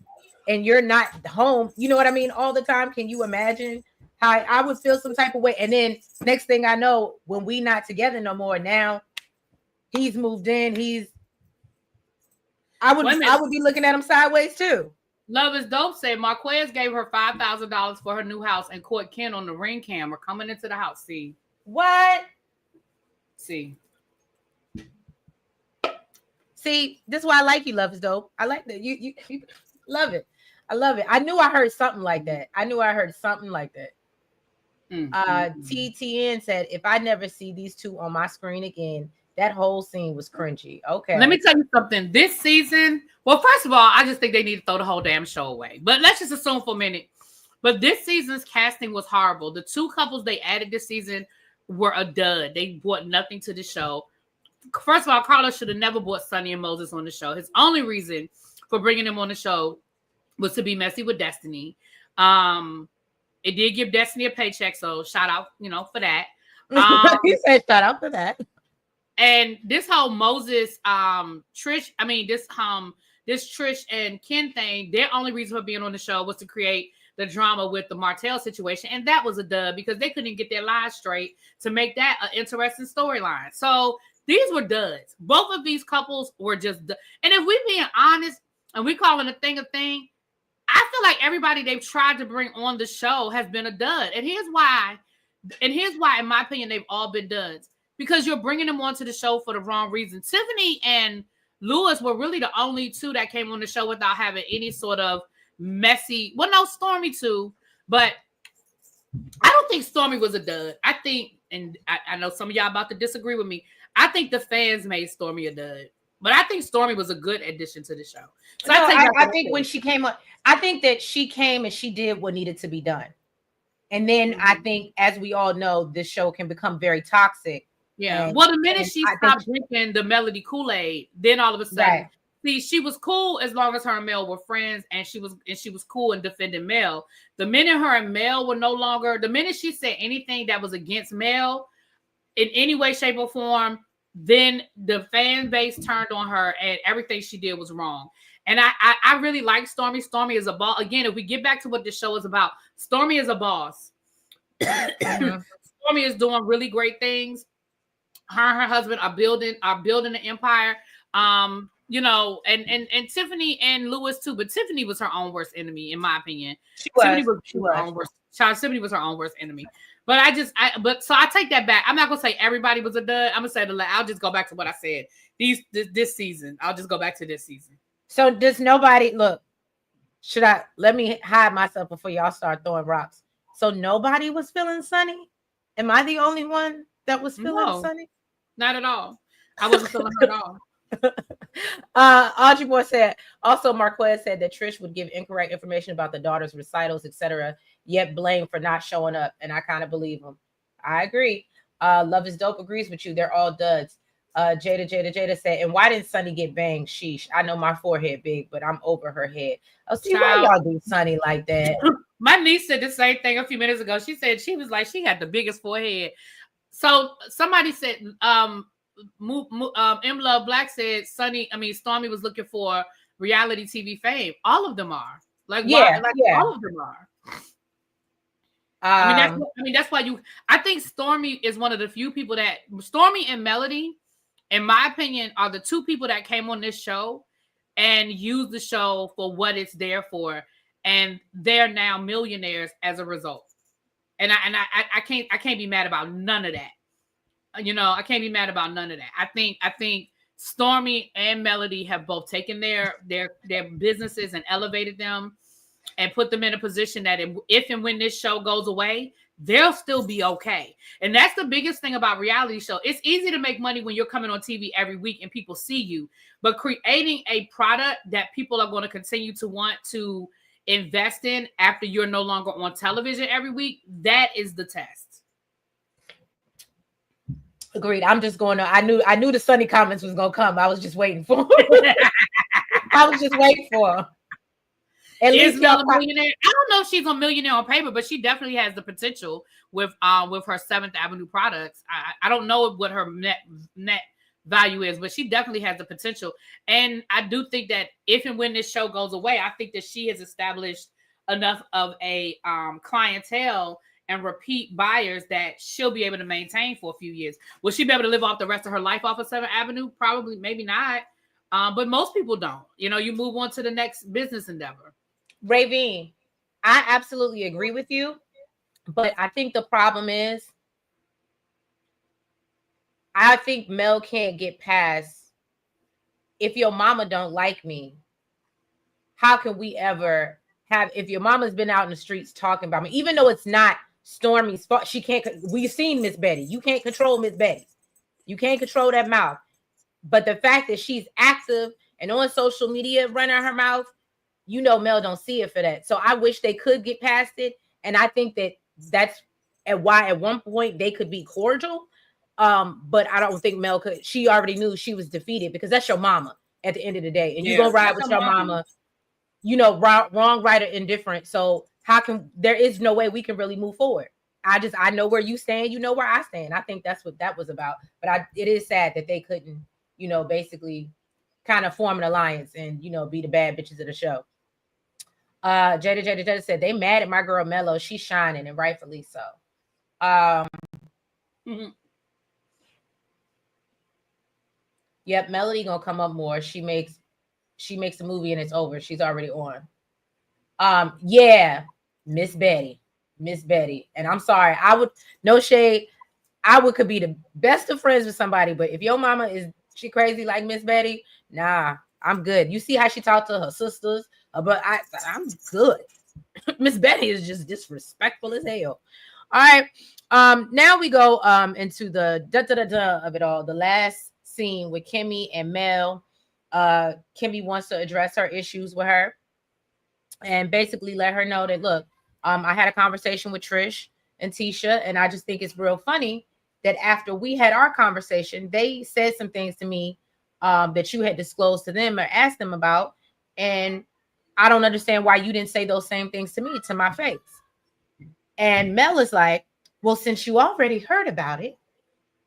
and you're not home, you know what I mean, all the time, can you imagine how I would feel some type of way? And then next thing I know, when we not together no more, now he's moved in, I would be looking at him sideways too. Love is Dope said Marquez gave her $5,000 for her new house and caught Ken on the Ring camera coming into the house. See what? See, this is why I like you. Love is Dope. I like that. You love it. I love it. I knew I heard something like that. TTN said, if I never see these two on my screen again, that whole scene was cringy. Okay. Let me tell you something. This season, well, first of all, I just think they need to throw the whole damn show away. But let's just assume for a minute. But this season's casting was horrible. The 2 couples they added this season were a dud. They brought nothing to the show. First of all, Carlos should have never brought Sonny and Moses on the show. His only reason for bringing them on the show was to be messy with Destiny. It did give Destiny a paycheck, so shout out, for that. He said shout out for that. And this whole Moses, Trish and Ken thing, their only reason for being on the show was to create the drama with the Martell situation. And that was a dub because they couldn't get their lies straight to make that an interesting storyline. So these were duds. Both of these couples were just and if we're being honest and we calling a thing, I feel like everybody they've tried to bring on the show has been a dud. And here's why, in my opinion, they've all been duds. Because you're bringing them onto the show for the wrong reason. Tiffany and Lewis were really the only 2 that came on the show without having any sort of messy. Well, no, Stormy too. But I don't think Stormy was a dud. I think, and I know some of y'all about to disagree with me, I think the fans made Stormy a dud. But I think Stormy was a good addition to the show. So I think when she came up, I think that she came and she did what needed to be done. And then I think, as we all know, this show can become very toxic. Yeah. Well, the minute she stopped drinking the Melody Kool-Aid, then all of a sudden, see, she was cool as long as her and Mel were friends, and she was cool in defending Mel. The minute her and Mel were no longer, the minute she said anything that was against Mel in any way, shape, or form, then the fan base turned on her, and everything she did was wrong. And I really like Stormy. Stormy is a boss. Again, if we get back to what this show is about, Stormy is a boss. Stormy is doing really great things. Her and her husband are building an empire. and Tiffany and Lewis too, but Tiffany was her own worst enemy, in my opinion. Tiffany was her own worst. Tiffany was her own worst enemy. But so I take that back. I'm not gonna say everybody was a dud. I'm gonna say I'll just go back to what I said. This season, I'll just go back to this season. So does nobody look? Let me hide myself before y'all start throwing rocks. So nobody was feeling Sunny? Am I the only one that was feeling Sunny? Not at all. I wasn't feeling her at all. Audrey Moore said, also Marquez said that Trish would give incorrect information about the daughter's recitals, etc., yet blame for not showing up. And I kind of believe him. I agree. Love is Dope agrees with you. They're all duds. Jada said, and why didn't Sunny get banged? Sheesh. I know my forehead big, but I'm over her head. Oh, see, why y'all do Sunny like that? My niece said the same thing a few minutes ago. She said she was like, she had the biggest forehead. So somebody said, M Love Black said Stormy was looking for reality TV fame. All of them are. All of them are. That's why I think Stormy is one of the few people that Stormy and Melody, in my opinion, are the two people that came on this show and used the show for what it's there for, and they're now millionaires as a result. And I can't be mad about none of that. I can't be mad about none of that. I think Stormy and Melody have both taken their businesses and elevated them and put them in a position that if and when this show goes away, they'll still be okay. And that's the biggest thing about reality show. It's easy to make money when you're coming on TV every week and people see you, but creating a product that people are going to continue to want to invest in after you're no longer on television every week, that is the test. Agreed. I'm just going to, I knew the Sunny comments was going to come. I was just waiting for I was just waiting for them. At least Mel a millionaire. I don't know if she's a millionaire on paper, but she definitely has the potential with her Seventh Avenue products. I don't know what her net value is, but she definitely has the potential. And I do think that if and when this show goes away, I think that she has established enough of a clientele and repeat buyers that she'll be able to maintain for a few years. Will she be able to live off the rest of her life off of 7th Avenue? Probably, maybe not. But most people don't. You move on to the next business endeavor. Ravine, I absolutely agree with you, but I think the problem is I think Mel can't get past, if your mama don't like me, how can we ever have, if your mama's been out in the streets talking about me, even though it's not Stormy's fault, she can't, we've seen Miss Betty. You can't control Miss Betty. You can't control that mouth. But the fact that she's active and on social media running her mouth, Mel don't see it for that. So I wish they could get past it. And I think that's why at one point they could be cordial. But I don't think Mel could. She already knew she was defeated because that's your mama at the end of the day. And you're going to ride with your mama, wrong, right, or indifferent. So there is no way we can really move forward. I know where you stand. You know where I stand. I think that's what that was about. But it is sad that they couldn't, basically kind of form an alliance and, be the bad bitches of the show. Jada said they mad at my girl Mello. She's shining, and rightfully so. Yep, Melody gonna come up more. She makes a movie and it's over. She's already on. Yeah, Miss Betty. And I'm sorry, no shade. Could be the best of friends with somebody, but if your mama she crazy like Miss Betty, nah, I'm good. You see how she talked to her sisters, but I'm good. Miss Betty is just disrespectful as hell. All right. Now we go into the of it all. The last scene with Kimmy and Mel. Kimmy wants to address her issues with her and basically let her know that, look, I had a conversation with Trish and Tisha, and I just think it's real funny that after we had our conversation, they said some things to me that you had disclosed to them or asked them about. And I don't understand why you didn't say those same things to me, to my face. And Mel is like, well, since you already heard about it,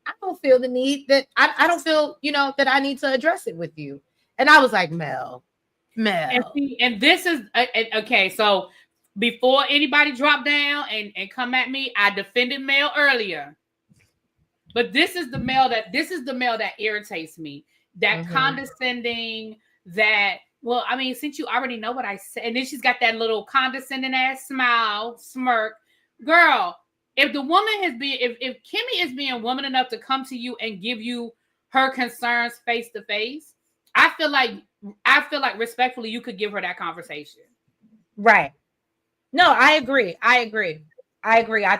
I don't feel the need that I don't feel, that I need to address it with you. And I was like, Mel. And this is okay. So before anybody drop down and come at me, I defended Mel earlier. But this is the Mel that irritates me. that condescending, that, well, I mean, since you already know what I said, and then she's got that little condescending ass smile, smirk. Girl, if the woman has been, if Kimmy is being woman enough to come to you and give you her concerns face to face, I feel like respectfully, you could give her that conversation. Right. No, I agree. I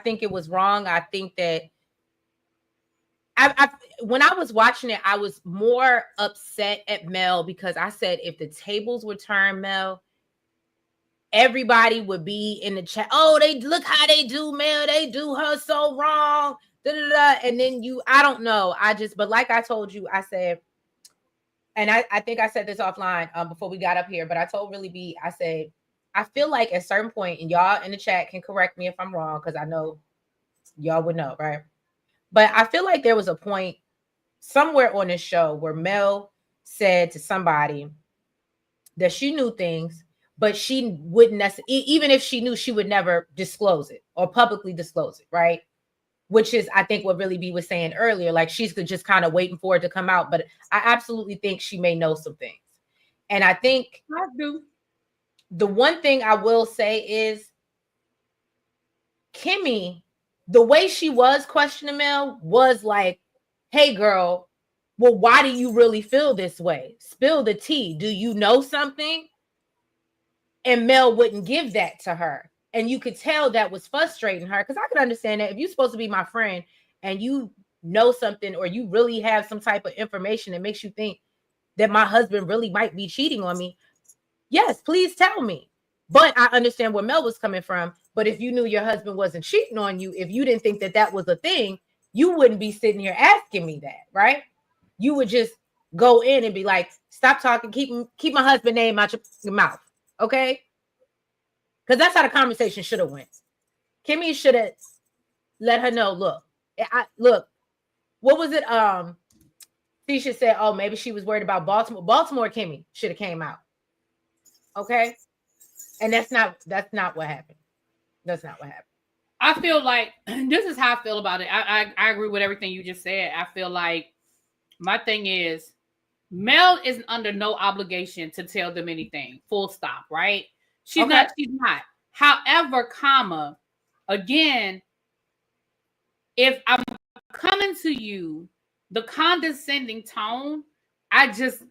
think it was wrong. I think that I when I was watching it, I was more upset at Mel because I said if the tables were turned, Mel, everybody would be in the chat. Oh, they look how they do, Mel. They do her so wrong. Da, da, da. And then I don't know. But like I told you, I said, and I think I said this offline before we got up here, but I told Really B, I said, I feel like at a certain point, and y'all in the chat can correct me if I'm wrong, because I know y'all would know, right? But I feel like there was a point somewhere on this show where Mel said to somebody that she knew things, but she wouldn't necessarily, even if she knew, she would never disclose it or publicly disclose it, right? Which is, I think, what Really B was saying earlier. Like, she's just kind of waiting for it to come out. But I absolutely think she may know some things. And I think I do. The one thing I will say is Kimmy, the way she was questioning Mel was like, hey, girl, well, why do you really feel this way? Spill the tea. Do you know something? And Mel wouldn't give that to her. And you could tell that was frustrating her, because I could understand that if you're supposed to be my friend and you know something, or you really have some type of information that makes you think that my husband really might be cheating on me, yes, please tell me. But I understand where Mel was coming from. But if you knew your husband wasn't cheating on you, if you didn't think that that was a thing, you wouldn't be sitting here asking me that, right? You would just go in and be like, stop talking, keep my husband's name out your mouth, okay? Because that's how the conversation should have went. Kimmy should have let her know, look, what was it? Tisha said, oh, maybe she was worried about Baltimore. Baltimore Kimmy should have came out. Okay? And that's not what happened. That's not what happened. I feel like this is how I feel about it. I agree with everything you just said. I feel like my thing is Mel is under no obligation to tell them anything. Full stop, right? She's not. However, again, if I'm coming to you, the condescending tone, I just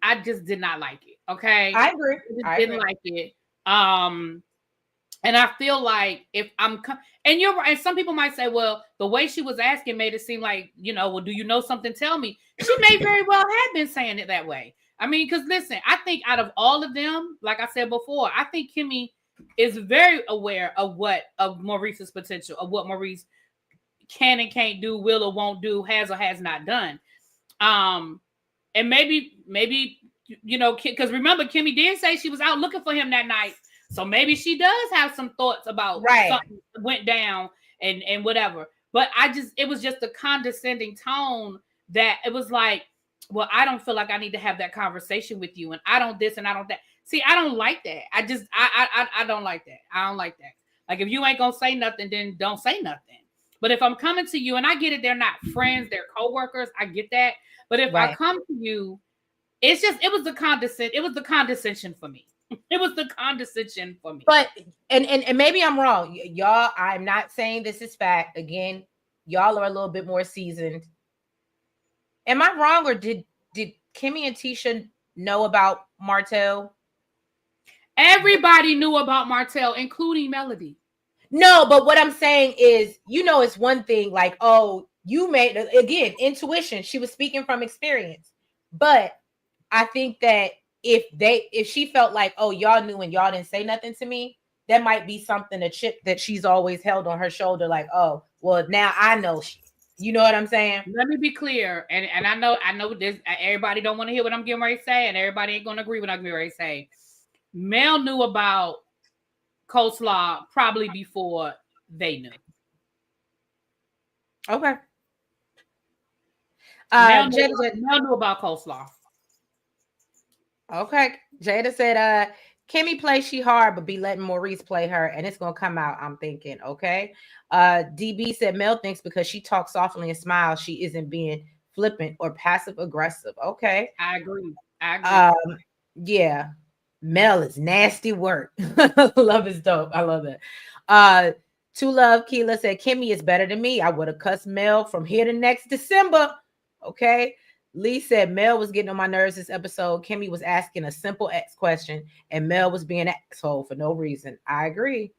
did not like it. Okay. I agree. I didn't like it. And I feel like if I'm and you're right, and some people might say, well, the way she was asking made it seem like, well, do you know something? Tell me. She may very well have been saying it that way. I mean, because listen, I think out of all of them, like I said before, I think Kimmy is very aware of Maurice's potential, of what Maurice can and can't do, will or won't do, has or has not done. And maybe, because remember, Kimmy did say she was out looking for him that night. So maybe she does have some thoughts about something that went down and whatever. But it was just a condescending tone that it was like, well, I don't feel like I need to have that conversation with you. And I don't this and I don't that. See, I don't like that. I don't like that. I don't like that. Like, if you ain't going to say nothing, then don't say nothing. But if I'm coming to you, and I get it, they're not friends, they're coworkers. I get that. But if I come to you, it was the condescension for me. It was the condescension for me. But and maybe I'm wrong, y'all. I'm not saying this is fact. Again, y'all are a little bit more seasoned. Am I wrong, or did Kimmy and Tisha know about Martell? Everybody knew about Martell, including Melody. No, but what I'm saying is, it's one thing like, oh, you made, again, intuition. She was speaking from experience. But I think that if she felt like, oh, y'all knew and y'all didn't say nothing to me, that might be something, a chip that she's always held on her shoulder. Like, oh, well, now I know. You know what I'm saying? Let me be clear. And I know this, everybody don't want to hear what I'm getting ready to say, and everybody ain't going to agree with what I'm getting ready to say. Mel knew about coleslaw probably before they knew. Okay. Mel knew about coleslaw. Okay. Jada said, Kimmy plays she hard, but be letting Maurice play her, and it's gonna come out. I'm thinking, okay. DB said Mel thinks because she talks softly and smiles, she isn't being flippant, or passive aggressive. Okay. I agree. Yeah. Mel is nasty work. Love is dope. I love it. To Love Keela said Kimmy is better than me. I would have cussed Mel from here to next December. Okay. Lee said Mel was getting on my nerves this episode. Kimmy was asking a simple X question, and Mel was being an asshole for no reason. I agree.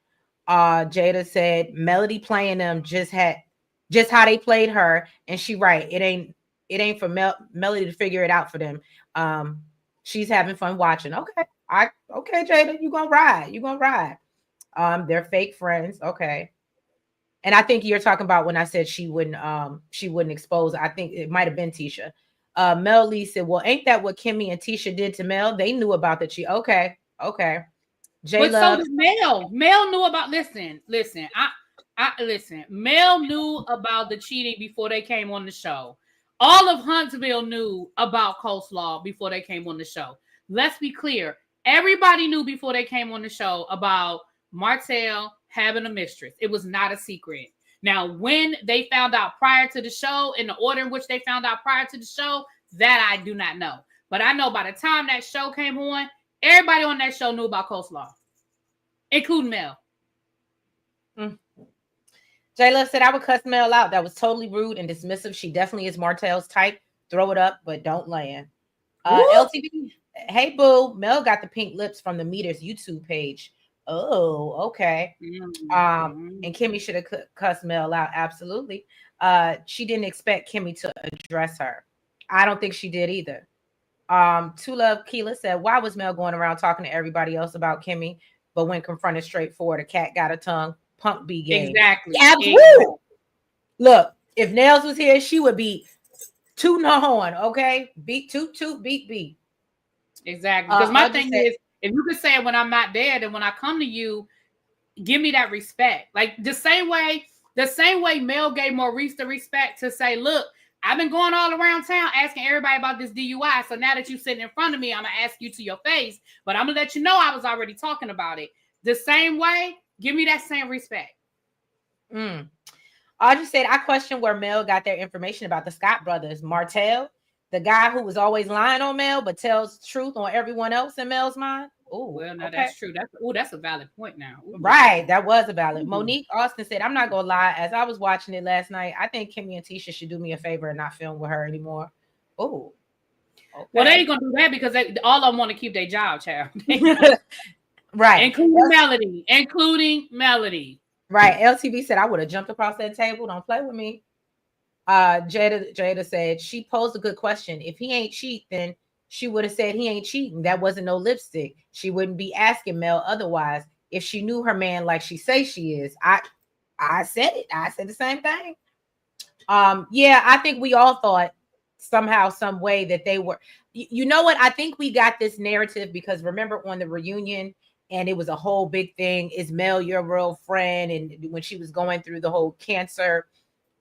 Jada said Melody playing them just how they played her, and she right. It ain't for Melody to figure it out for them. She's having fun watching. Okay, Jada, you gonna ride. They're fake friends. Okay. And I think you're talking about when I said she wouldn't expose. I think it might have been Tisha. Mel Lee said, well, ain't that what Kimmy and Tisha did to Mel? They knew about the cheat. Okay. But so did Mel. Mel knew about listen. I listen. Mel knew about the cheating before they came on the show. All of Huntsville knew about coleslaw before they came on the show. Let's be clear. Everybody knew before they came on the show about Martell having a mistress. It was not a secret. Now, when they found out prior to the show, in the order in which they found out prior to the show, that I do not know. But I know by the time that show came on, everybody on that show knew about coleslaw, including Mel. J Love said I would cuss Mel out. That was totally rude and dismissive. She definitely is Martell's type. Throw it up, but don't land. LTV, hey boo, Mel got the pink lips from the Meters YouTube page. Oh, okay. And Kimmy should have cussed Mel out. Absolutely. She didn't expect Kimmy to address her. I don't think she did either. To Love Keela said, why was Mel going around talking to everybody else about Kimmy, but when confronted straightforward, a cat got a tongue? Punk B game. Exactly. Absolutely. Look, if Nels was here, she would be tooting her horn. Okay, beat beat. Exactly. Because my thing is, if you can say it when I'm not there, then when I come to you, give me that respect. Like the same way Mel gave Maurice the respect to say, look, I've been going all around town asking everybody about this DUI. So now that you're sitting in front of me, I'm gonna ask you to your face, but I'm gonna let you know I was already talking about it. The same way, give me that same respect. I just said I question where Mel got their information about the Scott brothers. Martell, the guy who was always lying on Mel but tells truth on everyone else in Mel's mind. Oh, well, now that's true. That's a valid point now. Ooh. Right, that was a valid. Monique Austin said, I'm not gonna lie, as I was watching it last night, I think Kimmy and Tisha should do me a favor and not film with her anymore. Oh, okay. Well, they ain't gonna do that because all of them want to keep their job, child. Right, including Melody. Right. LTV said, I would have jumped across that table. Don't play with me. Jada said, she posed a good question. If he ain't cheat, then she would have said he ain't cheating. That wasn't no lipstick. She wouldn't be asking Mel otherwise. If she knew her man like she say she is. I said it. I said the same thing. Yeah, I think we all thought somehow, some way that they were. You know what? I think we got this narrative because remember on the reunion, and it was a whole big thing. Is Mel your real friend? And when she was going through the whole cancer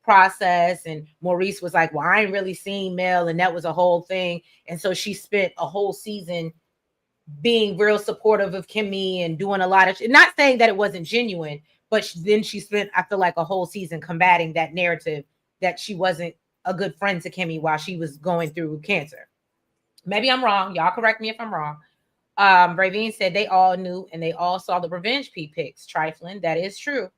process, and Maurice was like, well, I ain't really seen Mel, and that was a whole thing. And so she spent a whole season being real supportive of Kimmy and doing a lot of not saying that it wasn't genuine, but then she spent, I feel like, a whole season combating that narrative that she wasn't a good friend to Kimmy while she was going through cancer. Maybe I'm wrong. Y'all correct me if I'm wrong. Ravine said they all knew and they all saw the revenge pics. Trifling. That is true.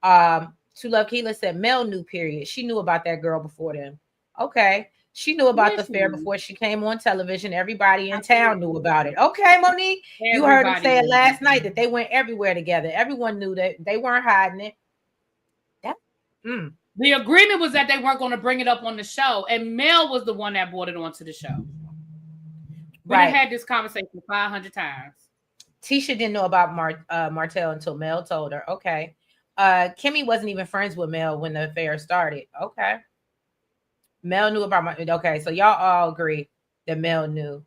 To Love Keela said Mel knew, period. She knew about that girl before them. Okay. She knew about the affair before she came on television. Everybody in town knew about it. Okay, Monique. You heard him say it last night that they went everywhere together. Everyone knew that they weren't hiding it. The agreement was that they weren't going to bring it up on the show, and Mel was the one that brought it onto the show. We had this conversation 500 times. Tisha didn't know about Martell until Mel told her. Okay. Kimmy wasn't even friends with Mel when the affair started. Okay. Mel knew about okay, so y'all all agree that Mel knew.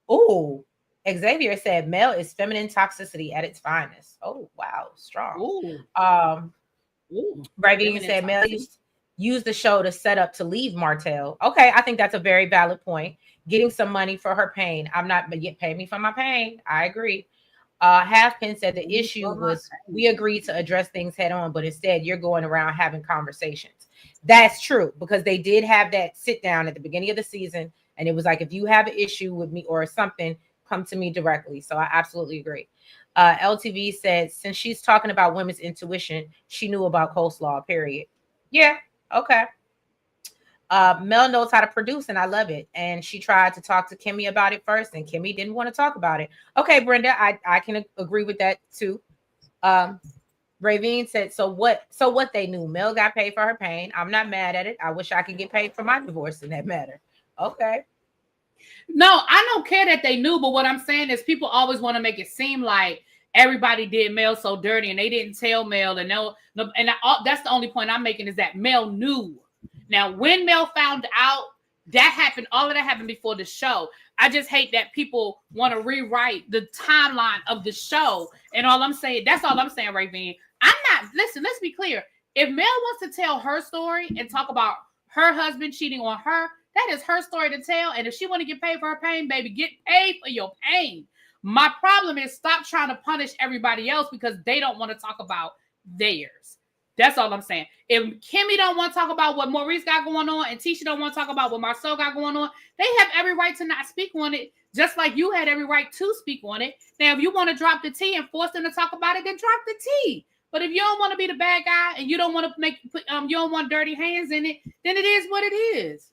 Oh, Xavier said Mel is feminine toxicity at its finest. Oh, wow, strong. Ravine said Mel used the show to set up to leave Martell. Okay, I think that's a very valid point. Getting some money for her pain. I'm not, but yet pay me for my pain. I agree. Halfpin said the issue was we agreed to address things head on, but instead you're going around having conversations. That's true, because they did have that sit down at the beginning of the season, and it was like, if you have an issue with me or something, come to me directly. So I absolutely agree. LTV said, since she's talking about women's intuition, she knew about coleslaw, period. Yeah, okay. Mel knows how to produce, and I love it. And she tried to talk to Kimmy about it first, and Kimmy didn't want to talk about it. Okay, Brenda, I can agree with that too. Ravine said, so what they knew? Mel got paid for her pain. I'm not mad at it. I wish I could get paid for my divorce in that matter. Okay. No, I don't care that they knew, but what I'm saying is people always want to make it seem like everybody did Mel so dirty and they didn't tell Mel. And that's the only point I'm making, is that Mel knew. Now, when Mel found out, that happened, all of that happened before the show. I just hate that people want to rewrite the timeline of the show. And that's all I'm saying, Ravine. Listen, let's be clear. If Mel wants to tell her story and talk about her husband cheating on her, that is her story to tell. And if she want to get paid for her pain, baby, get paid for your pain. My problem is, stop trying to punish everybody else because they don't want to talk about theirs. That's all I'm saying. If Kimmy don't want to talk about what Maurice got going on, and Tisha don't want to talk about what Marcel got going on, they have every right to not speak on it, just like you had every right to speak on it. Now, if you want to drop the tea and force them to talk about it, then drop the tea. But if you don't want to be the bad guy and you don't want to you don't want dirty hands in it, then it is what it is.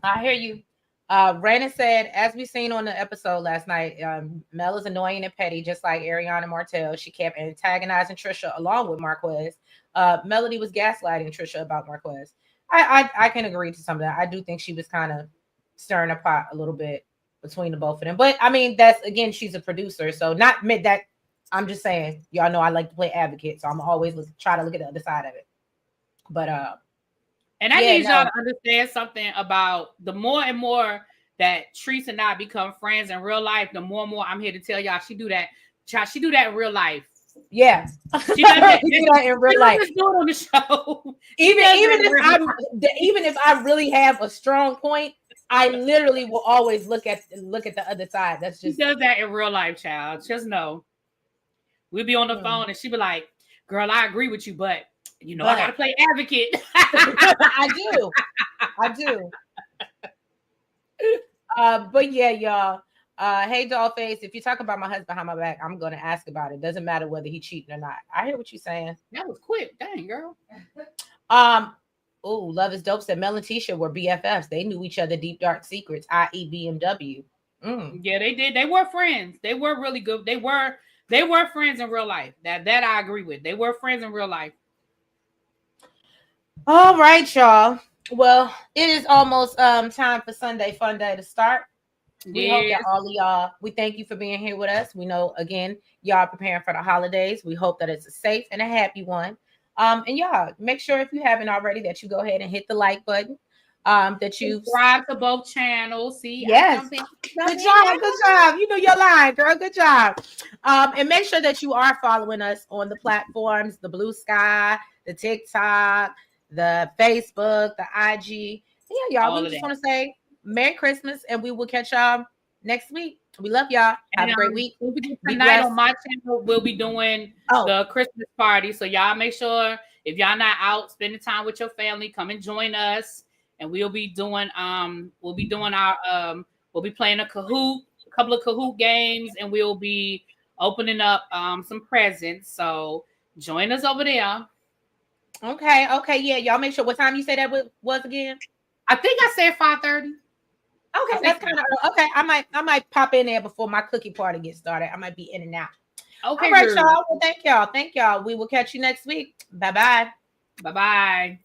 I hear you. Brandon said, as we seen on the episode last night, Mel is annoying and petty, just like Ariana Martell. She kept antagonizing Trisha along with Marquez. Melody was gaslighting Trisha about Marquez. I can agree to some of that. I do think she was kind of stirring a pot a little bit between the both of them. But I mean, that's, again, she's a producer, so not admit that. I'm just saying, y'all know I like to play advocate, so I'm always try to look at the other side of it. But and I need y'all to understand something about the more and more that Trish and I become friends in real life, the more and more I'm here to tell y'all she do that. She do that in real life. Yeah, she does that in real life. Just do it on the show. Even if I really have a strong point, I literally will always look at the other side. That's just, she does that in real life, child. Just know. We'll be on the phone and she'll be like, girl, I agree with you, but I gotta play advocate. I do. But yeah, y'all. Hey, Dollface, if you talk about my husband behind my back, I'm gonna ask about it. Doesn't matter whether he cheating or not. I hear what you're saying. That was quick. Dang, girl. Oh, Love is Dope said Mel and Tisha were BFFs. They knew each other deep dark secrets, i.e. BMW. Yeah, they did. They were friends. They were really good. They were friends in real life. That I agree with. They were friends in real life. All right, y'all. Well, it is almost time for Sunday Fun Day to start. We hope that all of y'all, we thank you for being here with us. We know, again, y'all preparing for the holidays. We hope that it's a safe and a happy one. And y'all, make sure, if you haven't already, that you go ahead and hit the like button. That you subscribe to both channels. See, yes, good job. You know your line, girl. Good job. And make sure that you are following us on the platforms, the Blue Sky, the TikTok, the Facebook, the IG. Yeah, y'all. We just want to say Merry Christmas, and we will catch y'all next week. We love y'all. Have a great week. Tonight on my channel, we'll be doing the Christmas party. So y'all make sure, if y'all not out spending time with your family, come and join us. And we'll be doing we'll be playing a couple of Kahoot games, and we'll be opening up some presents. So join us over there. Okay, yeah, y'all make sure. What time you say that was again? I think I said 5:30. Okay, that's kind of okay. I might pop in there before my cookie party gets started. I might be in and out. Okay, all right, y'all. Well, thank y'all. We will catch you next week. Bye-bye. Bye-bye.